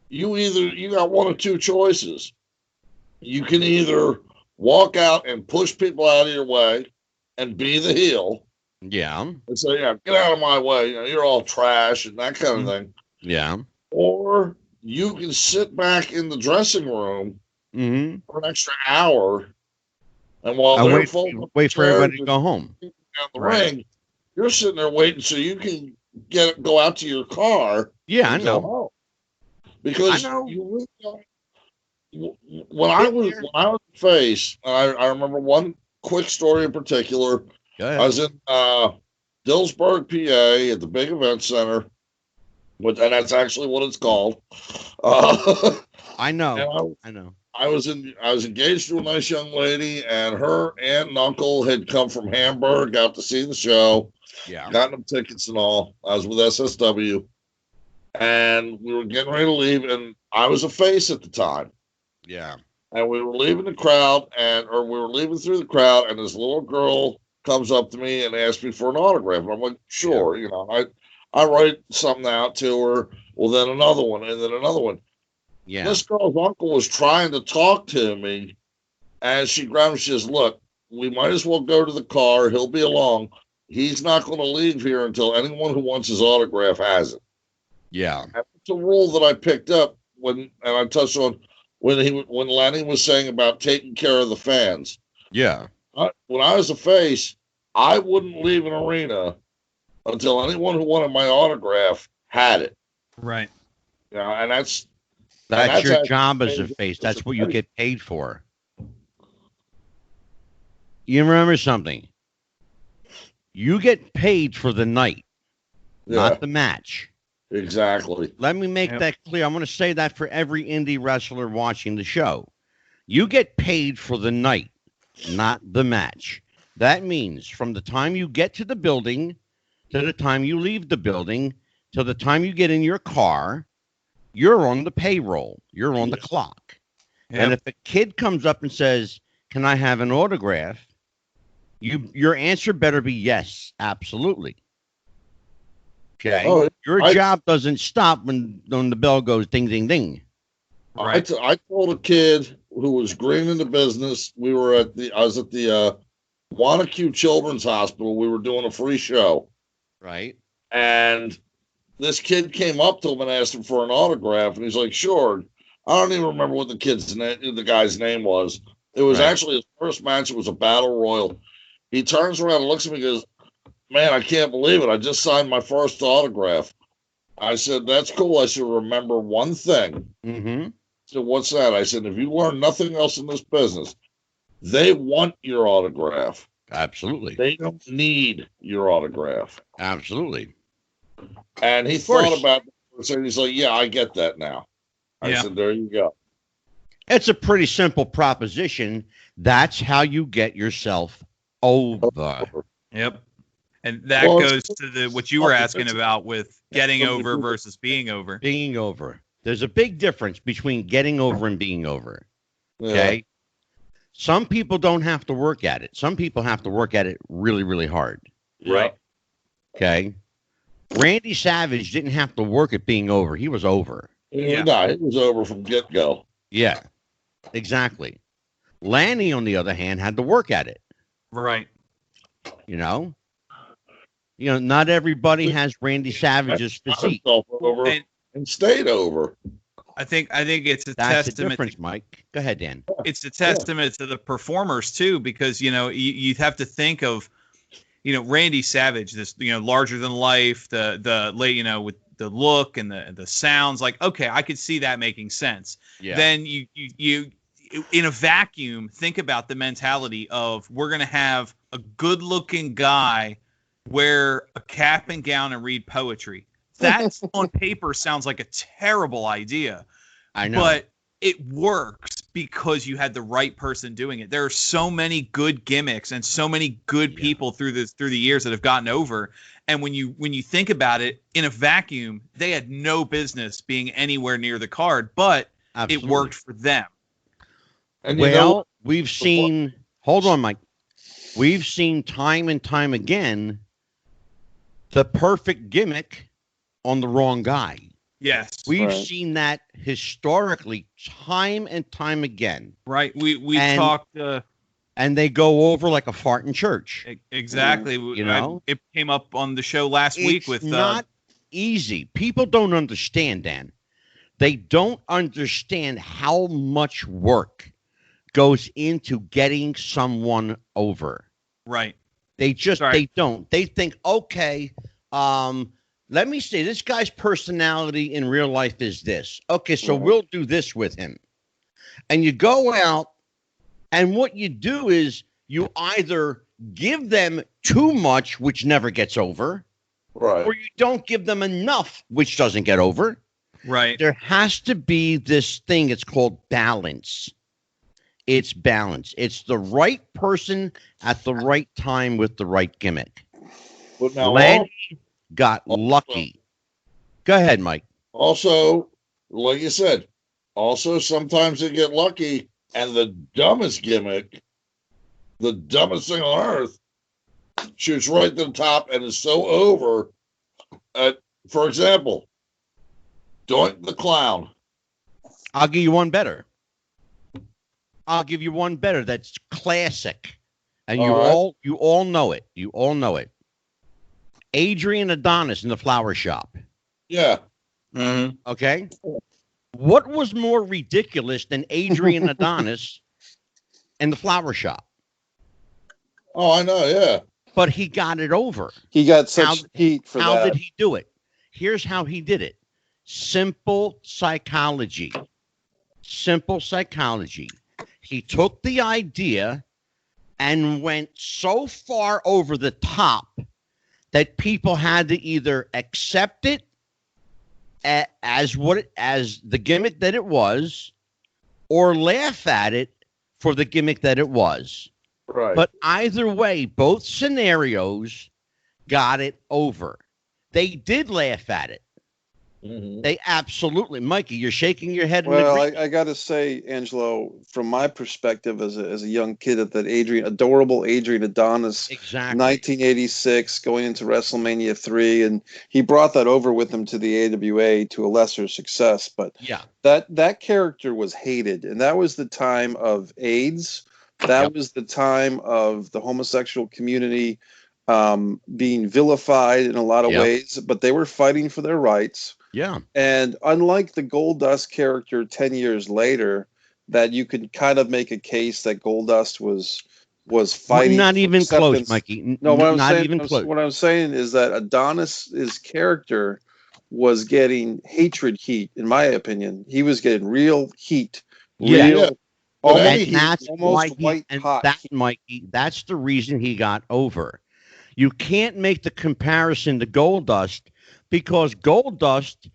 you got one of two choices. You can either walk out and push people out of your way and be the heel. Yeah. And say, get out of my way. You're all trash and that kind of thing. Yeah. Or you can sit back in the dressing room for an extra hour, and while they're wait for everybody to go home down the ring, you're sitting there waiting so you can go out to your car. Yeah, I know. Because you really when I was face, I remember one quick story in particular. I was in Dillsburg, PA, at the big event center, and that's actually what it's called. I know. I know. I was engaged to a nice young lady, and her aunt and uncle had come from Hamburg out to see the show. Yeah, got them tickets and all. I was with SSW, and we were getting ready to leave, and I was a face at the time. Yeah, and we were leaving the crowd, we were leaving through the crowd, and this little girl comes up to me and asks me for an autograph. And I'm like, sure. I write something out to her. Well, then another one, and then another one. Yeah. This girl's uncle was trying to talk to me, and she grabbed me. She says, "Look, we might as well go to the car. He'll be along. He's not going to leave here until anyone who wants his autograph has it." Yeah. It's a rule that I picked up and I touched on. when Lanny was saying about taking care of the fans. Yeah. When I was a face, I wouldn't leave an arena until anyone who wanted my autograph had it. Right. Yeah, and that's your job as a face. That's what you get paid for. You remember something? You get paid for the night, not the match. Exactly. Let me make that clear. I'm going to say that for every indie wrestler watching the show. You get paid for the night, not the match. That means from the time you get to the building to the time you leave the building to the time you get in your car, you're on the payroll. You're on the clock. Yep. And if a kid comes up and says, "Can I have an autograph?" Your answer better be yes, absolutely. Okay. Oh, your job doesn't stop when the bell goes ding, ding, ding. Right. I told a kid who was green in the business. I was at the Wanacue Children's Hospital. We were doing a free show. Right. And this kid came up to him and asked him for an autograph, and he's like, "Sure." I don't even remember what the guy's name was. It was actually his first match. It was a battle royal. He turns around and looks at me and goes, "Man, I can't believe it. I just signed my first autograph." I said, "That's cool." I said, "Remember one thing." Mm-hmm. So what's that? I said, "If you learn nothing else in this business, they want your autograph. Absolutely. They don't need your autograph." Absolutely. And he thought about it, and he's like, "Yeah, I get that now." I said, "There you go." It's a pretty simple proposition. That's how you get yourself over. Yep. And that goes to what you were asking about with getting over versus being over. Being over. There's a big difference between getting over and being over. Okay. Some people don't have to work at it. Some people have to work at it really, really hard. Right. Okay. Randy Savage didn't have to work at being over. He was over. No, he was over from get-go. Yeah. Exactly. Lanny, on the other hand, had to work at it. Right. Not everybody has Randy Savage's physique. Over and stayed over. I think it's a That's testament. The difference, Mike. Go ahead, Dan. It's a testament to the performers too, because you have to think of Randy Savage, this larger than life, the with the look and the sounds. Like, okay, I could see that making sense. Yeah. Then you in a vacuum, think about the mentality of we're gonna have a good looking guy wear a cap and gown and read poetry. That's on paper sounds like a terrible idea. I know. But it works because you had the right person doing it. There are so many good gimmicks and so many good people through the years that have gotten over. And when you think about it, in a vacuum, they had no business being anywhere near the card, but It worked for them. And we've seen hold on, Mike. We've seen time and time again the perfect gimmick on the wrong guy. Yes. We've seen that historically time and time again. Right. We talked and they go over like a fart in church. Exactly. It came up on the show last week with not easy. People don't understand, Dan. They don't understand how much work goes into getting someone over. Right. They don't. They think, okay, let me see, this guy's personality in real life is this. Okay, so we'll do this with him. And you go out, and what you do is you either give them too much, which never gets over, or you don't give them enough, which doesn't get over. Right. There has to be this thing. It's called balance. It's balance. It's the right person at the right time with the right gimmick. But now Lanny got lucky. Go ahead, Mike. Also, like you said, sometimes they get lucky, and the dumbest gimmick, the dumbest thing on earth, shoots right to the top and is so over. For example, Doink the Clown. I'll give you one better. That's classic. And you all know it. You all know it. Adrian Adonis in the flower shop. Yeah. Mm-hmm. Okay. what was more ridiculous than Adrian Adonis and the flower shop? Oh, I know, yeah. But he got it over. He got such heat for that. How did he do it? Here's how he did it. Simple psychology. Simple psychology. He took the idea and went so far over the top that people had to either accept it as the gimmick that it was, or laugh at it for the gimmick that it was. Right. But either way, both scenarios got it over. They did laugh at it. Mm-hmm. They absolutely, Mikey, you're shaking your head. Well, I got to say, Angelo, from my perspective as a young kid, at that adorable Adrian Adonis, exactly, 1986, going into WrestleMania 3, and he brought that over with him to the AWA to a lesser success. But yeah, that character was hated, and that was the time of AIDS. That was the time of the homosexual community being vilified in a lot of ways, but they were fighting for their rights. Yeah. And unlike the Goldust character 10 years later, that you could kind of make a case that Goldust was fighting. Not even close, Mikey. No, what I'm close. saying is that Adonis's character was getting hatred heat, in my opinion. He was getting real heat. Almost white hot. Mikey, that's the reason he got over. You can't make the comparison to Goldust, because Goldust,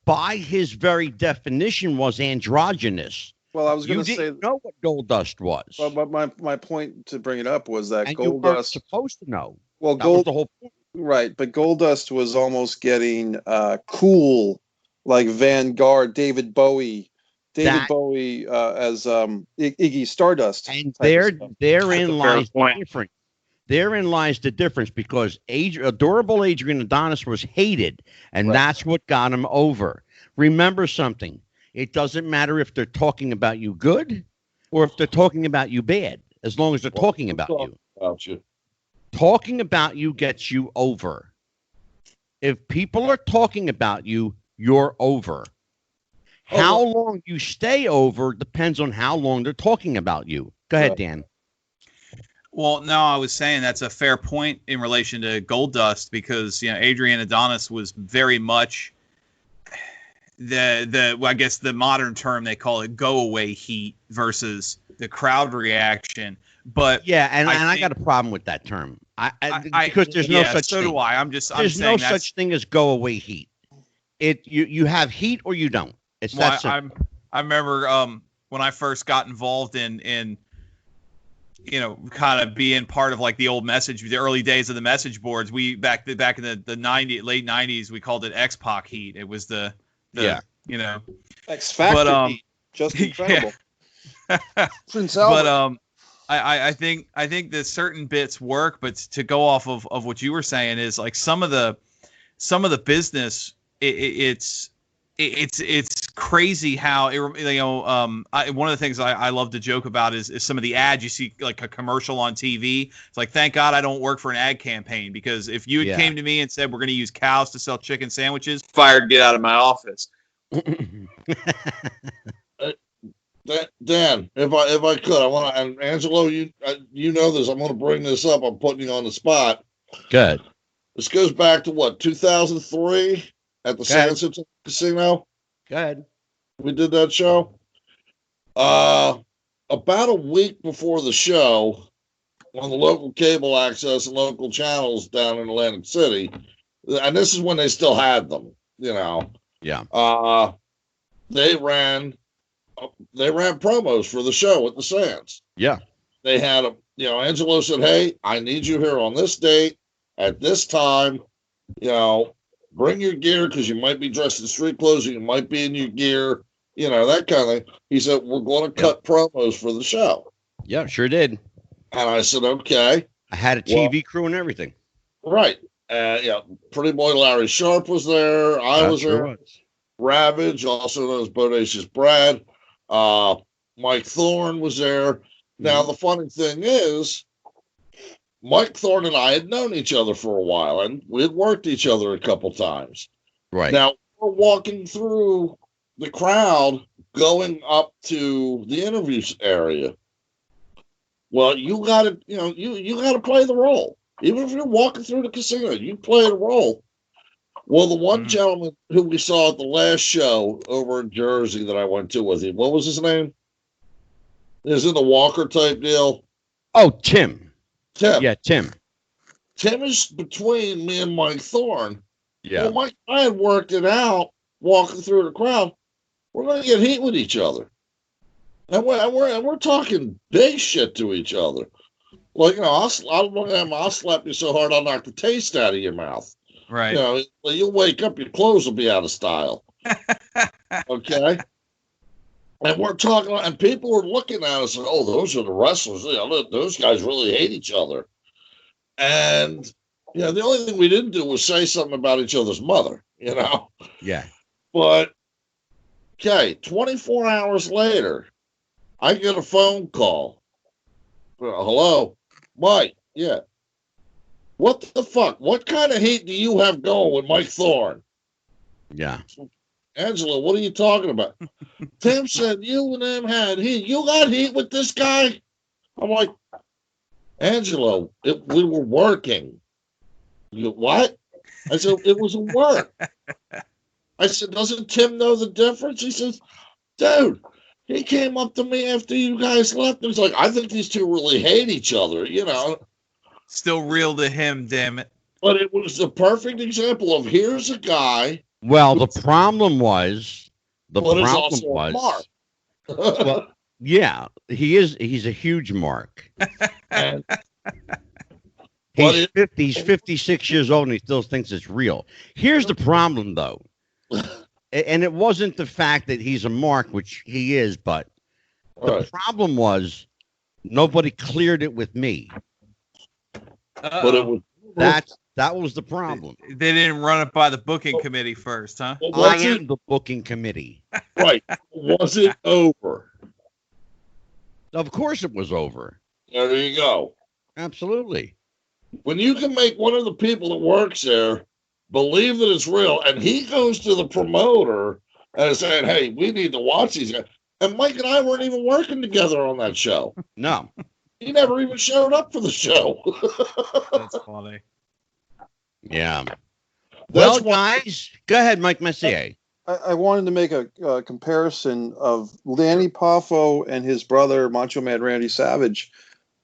by his very definition, was androgynous. Well, I was going to say, you didn't know what Goldust was. But my point to bring it up was that and Goldust, you weren't supposed to know. Well, that was the whole point. Right, but Goldust was almost getting cool, like Vanguard, David Bowie as Iggy Stardust. And therein lies the difference. Therein lies the difference, because adorable Adrian Adonis was hated, and that's what got him over. Remember something. It doesn't matter if they're talking about you good or if they're talking about you bad, as long as they're talking about you. Talking about you gets you over. If people are talking about you, you're over. How long you stay over depends on how long they're talking about you. Go ahead, Dan. Well, no, I was saying that's a fair point in relation to Goldust, because Adrian Adonis was very much I guess the modern term they call it go away heat versus the crowd reaction. But yeah, and I got a problem with that term. Because there's no such thing. So do I. There's no such thing as go away heat. You have heat or you don't. It's that simple. I remember when I first got involved in kind of being part of like the early days of the message boards. We back in the late 90s, we called it X-Pac heat. It was the X Factor heat. Just incredible. Prince Albert. But I think that certain bits work, but to go off of what you were saying is like some of the business, it's crazy how one of the things I love to joke about is some of the ads you see, like a commercial on TV. It's like, thank God I don't work for an ad campaign, because if you came to me and said we're going to use cows to sell chicken sandwiches, fired, get out of my office. Dan, if I could, I want to, and Angelo, you know this, I'm going to bring this up. I'm putting you on the spot. Good. This goes back to what, 2003 at the San Francisco Casino. Good. We did that show. About a week before the show, on the local cable access and local channels down in Atlantic City, and this is when they still had them, Yeah. They ran promos for the show at the Sands. Yeah. They had Angelo said, "Hey, I need you here on this date at this time. Bring your gear, because you might be dressed in street clothes, or you might be in your gear, that kind of thing." He said, "We're going to cut promos for the show." Yeah, sure did. And I said, "Okay." I had a TV crew and everything. Right. Pretty Boy Larry Sharp was there. I was there. Ravage, also known as Bodacious Brad. Mike Thorne was there. Now, the funny thing is, Mike Thorne and I had known each other for a while, and we had worked each other a couple times. Right. Now, we're walking through the crowd going up to the interviews area. Well, you got to, you got to play the role. Even if you're walking through the casino, you play the role. Well, the one gentleman who we saw at the last show over in Jersey that I went to with him, what was his name? Is it the Walker type deal? Oh, Tim. Tim. Yeah, Tim. Tim is between me and Mike Thorne. Yeah. Well, Mike and I had worked it out walking through the crowd. We're going to get heat with each other. And we're talking big shit to each other. Like, I'll look at him, I'll slap you so hard I'll knock the taste out of your mouth. Right. You'll wake up, your clothes will be out of style. Okay? And we're talking, and people were looking at us, and, oh, those are the wrestlers. Those guys really hate each other. And, the only thing we didn't do was say something about each other's mother, Yeah. But, okay, 24 hours later, I get a phone call. Hello? Mike, yeah. What the fuck? What kind of heat do you have going with Mike Thorne? Yeah. Angelo, what are you talking about? Tim said you and him had heat. You got heat with this guy? I'm like, Angelo, we were working. You what? I said, it was a work. I said, doesn't Tim know the difference? He says, dude, he came up to me after you guys left. And he's like, I think these two really hate each other, Still real to him, damn it. But it was the perfect example of here's a guy. Well, the problem was, Mark. Well, yeah, he's a huge mark. He's 56 years old and he still thinks it's real. Here's the problem, though. And it wasn't the fact that he's a mark, which he is, but the problem was nobody cleared it with me. But it was that was the problem. They didn't run it by the booking committee first, huh? I am the booking committee. Right. Was it over? Of course it was over. There you go. Absolutely. When you can make one of the people that works there believe that it's real, and he goes to the promoter and is saying, hey, we need to watch these guys. And Mike and I weren't even working together on that show. No. He never even showed up for the show. That's funny. Yeah. Well, guys, go ahead, Mike Messier. I wanted to make a comparison of Lanny Poffo and his brother, Macho Man Randy Savage,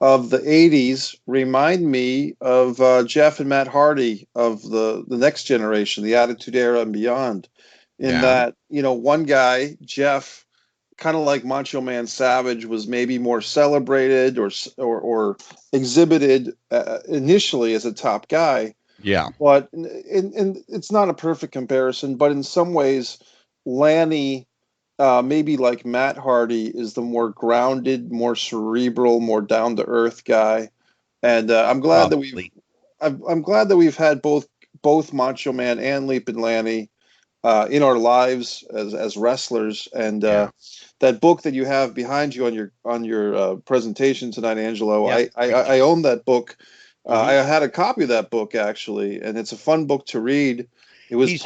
of the 80s. Remind me of Jeff and Matt Hardy of the next generation, the Attitude Era and beyond. In that, one guy, Jeff, kind of like Macho Man Savage, was maybe more celebrated or exhibited initially as a top guy. Yeah. But and it's not a perfect comparison, but in some ways, Lanny, maybe like Matt Hardy, is the more grounded, more cerebral, more down to earth guy. And I'm glad that we've had both Macho Man and Leapin Lanny in our lives as wrestlers. And that book that you have behind you on your presentation tonight, Angelo, I own that book. I had a copy of that book actually, and it's a fun book to read. It was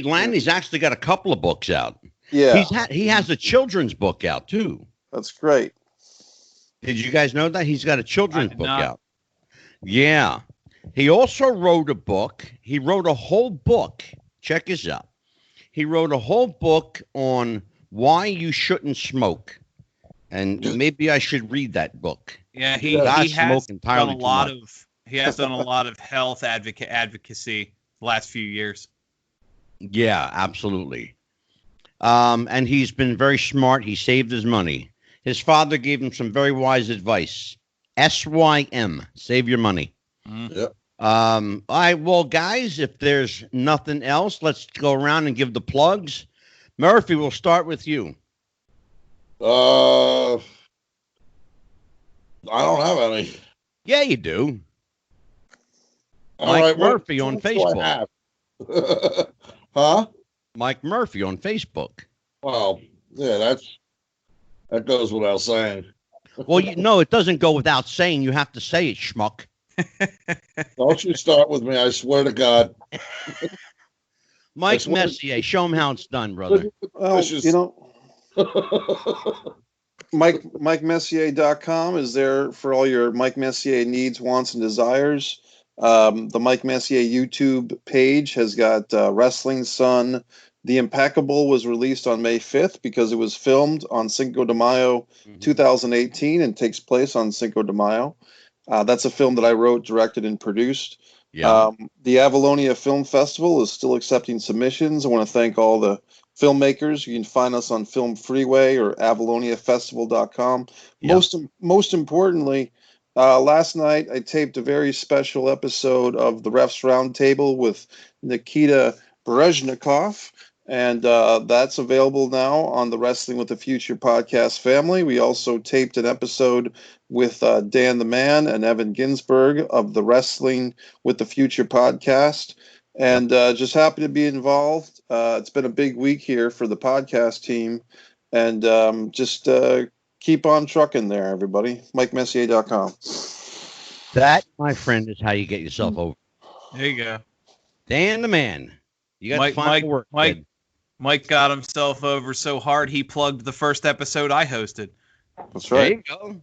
Lanny's actually got a couple of books out. Yeah, he has a children's book out too. That's great. Did you guys know that he's got a children's book out? Yeah. He also wrote a book. He wrote a whole book. Check this out. He wrote a whole book on why you shouldn't smoke, and maybe I should read that book. Yeah, he has done a lot of. He has done a lot of health advocacy the last few years. Yeah, absolutely. And he's been very smart. He saved his money. His father gave him some very wise advice. SYM, save your money. Yep. All right, well, guys, if there's nothing else, let's go around and give the plugs. Murphy, we'll start with you. I don't have any. Yeah, you do. Mike Murphy on Facebook. Huh? Mike Murphy on Facebook. Well, yeah, that goes without saying. Well, no, it doesn't go without saying. You have to say it, schmuck. Don't you start with me, I swear to God. Mike Messier, show him how it's done, brother. Well, you know, MikeMessier.com is there for all your Mike Messier needs, wants, and desires. The Mike Messier YouTube page has got Wrestling Sun. The Impeccable was released on May 5th because it was filmed on Cinco de Mayo 2018 and takes place on Cinco de Mayo. That's a film that I wrote, directed, and produced. Yeah. The Avalonia Film Festival is still accepting submissions. I want to thank all the filmmakers. You can find us on Film Freeway or avaloniafestival.com. Yeah. Most importantly, last night I taped a very special episode of the Refs Roundtable with Nikita Berezhnikov, and that's available now on the Wrestling with the Future podcast family. We also taped an episode with Dan the Man and Evan Ginsberg of the Wrestling with the Future podcast. And just happy to be involved. It's been a big week here for the podcast team. And just keep on trucking there, everybody. MikeMessier.com. That, my friend, is how you get yourself over. There you go. Dan the Man. You got to find work. Mike got himself over so hard he plugged the first episode I hosted. That's right. There you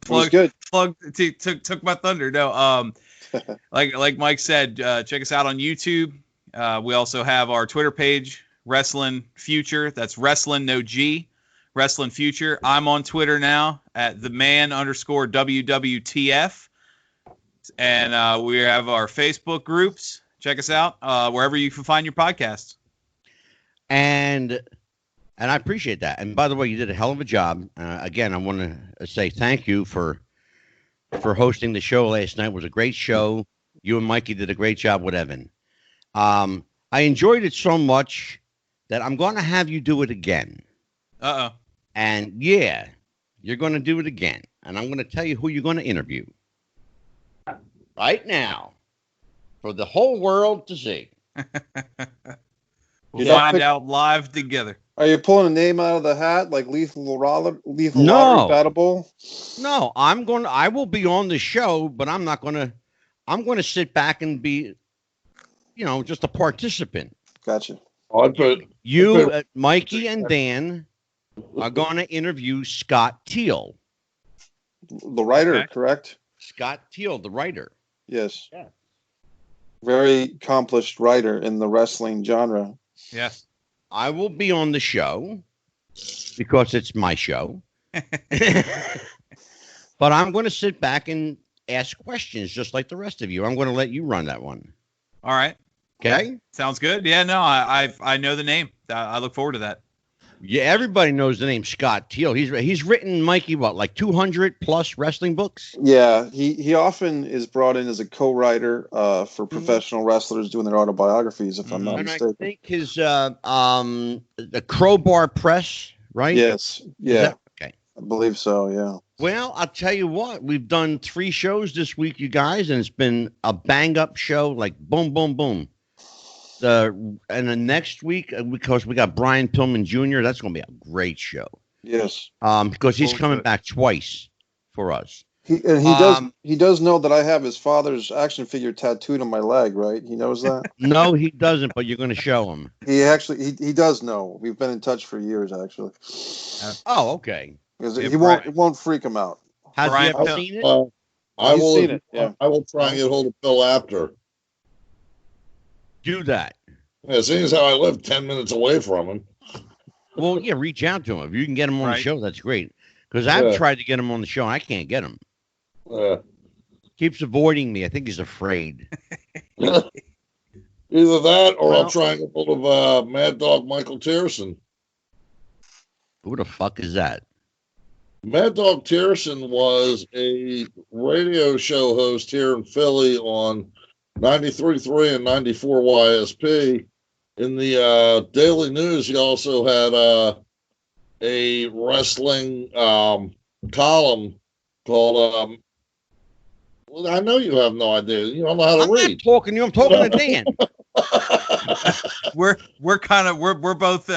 go. Good. Took my thunder. No, like Mike said, check us out on YouTube. We also have our Twitter page, Wrestling Future. That's Wrestling No G, Wrestling Future. I'm on Twitter now at @theman_WWTF, and we have our Facebook groups. Check us out wherever you can find your podcasts. And I appreciate that. And by the way, you did a hell of a job. Again, I want to say thank you for hosting the show last night. It was a great show. You and Mikey did a great job with Evan. I enjoyed it so much that I'm going to have you do it again. Uh-oh. And yeah, you're going to do it again. And I'm going to tell you who you're going to interview right now for the whole world to see. We'll find out live together. Are you pulling a name out of the hat like Lethal Lottery Battle? No, I will be on the show, but I'm going to sit back and be, just a participant. Gotcha. Mikey and Dan are going to interview Scott Teal. The writer, correct? Scott Teal, the writer. Yes. Yeah. Very accomplished writer in the wrestling genre. Yes. I will be on the show because it's my show. But I'm going to sit back and ask questions just like the rest of you. I'm going to let you run that one. All right. Okay. Sounds good. Yeah, no, I know the name. I look forward to that. Yeah, everybody knows the name Scott Teal. He's written, Mikey, like 200 plus wrestling books? Yeah, he often is brought in as a co-writer for professional wrestlers doing their autobiographies, if I'm not mistaken. I think his the Crowbar Press, right? Yes. Yeah. Okay. I believe so, yeah. Well, I'll tell you what, we've done 3 shows this week, you guys, and it's been a bang-up show, like boom, boom, boom. And the next week, because we got Brian Pillman Jr., that's going to be a great show. Yes. Because he's coming back twice for us. He does know that I have his father's action figure tattooed on my leg, right? He knows that? No, he doesn't, but you're going to show him. He does know. We've been in touch for years, actually. Oh, okay. Because it won't freak him out. Has he ever seen it? He's seen it, yeah. I will try and get hold of Bill after. Do that. Yeah, seeing as how I live 10 minutes away from him. Well, yeah, reach out to him. If you can get him on the show, that's great. Because I've tried to get him on the show, and I can't get him. Keeps avoiding me. I think he's afraid. Either that, or I'll try and get hold of Mad Dog Michael Tierson. Who the fuck is that? Mad Dog Tierson was a radio show host here in Philly on 93.3 and 94 YSP. In the Daily News, he also had a wrestling column called I know you have no idea. You don't know how to read. I'm not talking to you. I'm talking to Dan. We're both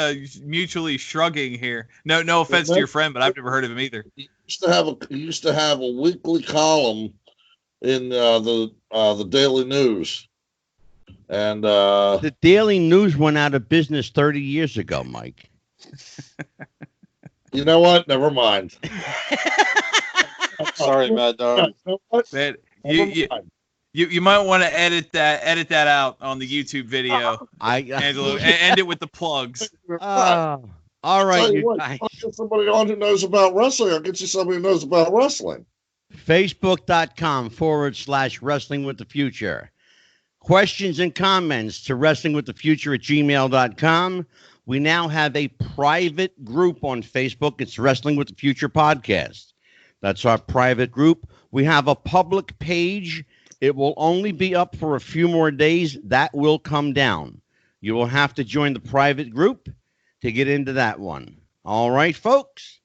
mutually shrugging here. No offense to your friend, but I've never heard of him either. He used to have a weekly column in the Daily News. And the Daily News went out of business 30 years ago, Mike. You know what? Never mind. Sorry, Mad Dog. Man, you might want to edit that out on the YouTube video. Angelo, end it with the plugs. All right, you guys. I'll get somebody on who knows about wrestling. I'll get you somebody who knows about wrestling. Facebook.com/Wrestling with the Future. Questions and comments to wrestlingwiththefuture@gmail.com. We now have a private group on Facebook. It's Wrestling with the Future Podcast. That's our private group. We have a public page. It will only be up for a few more days. That will come down. You will have to join the private group to get into that one. All right, folks.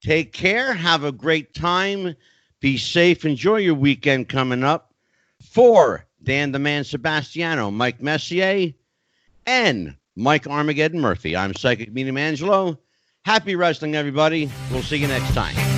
Take care. Have a great time. Be safe. Enjoy your weekend coming up. For Dan the Man Sebastiano, Mike Messier, and Mike Armageddon Murphy, I'm Psychic Medium Angelo. Happy wrestling, everybody. We'll see you next time.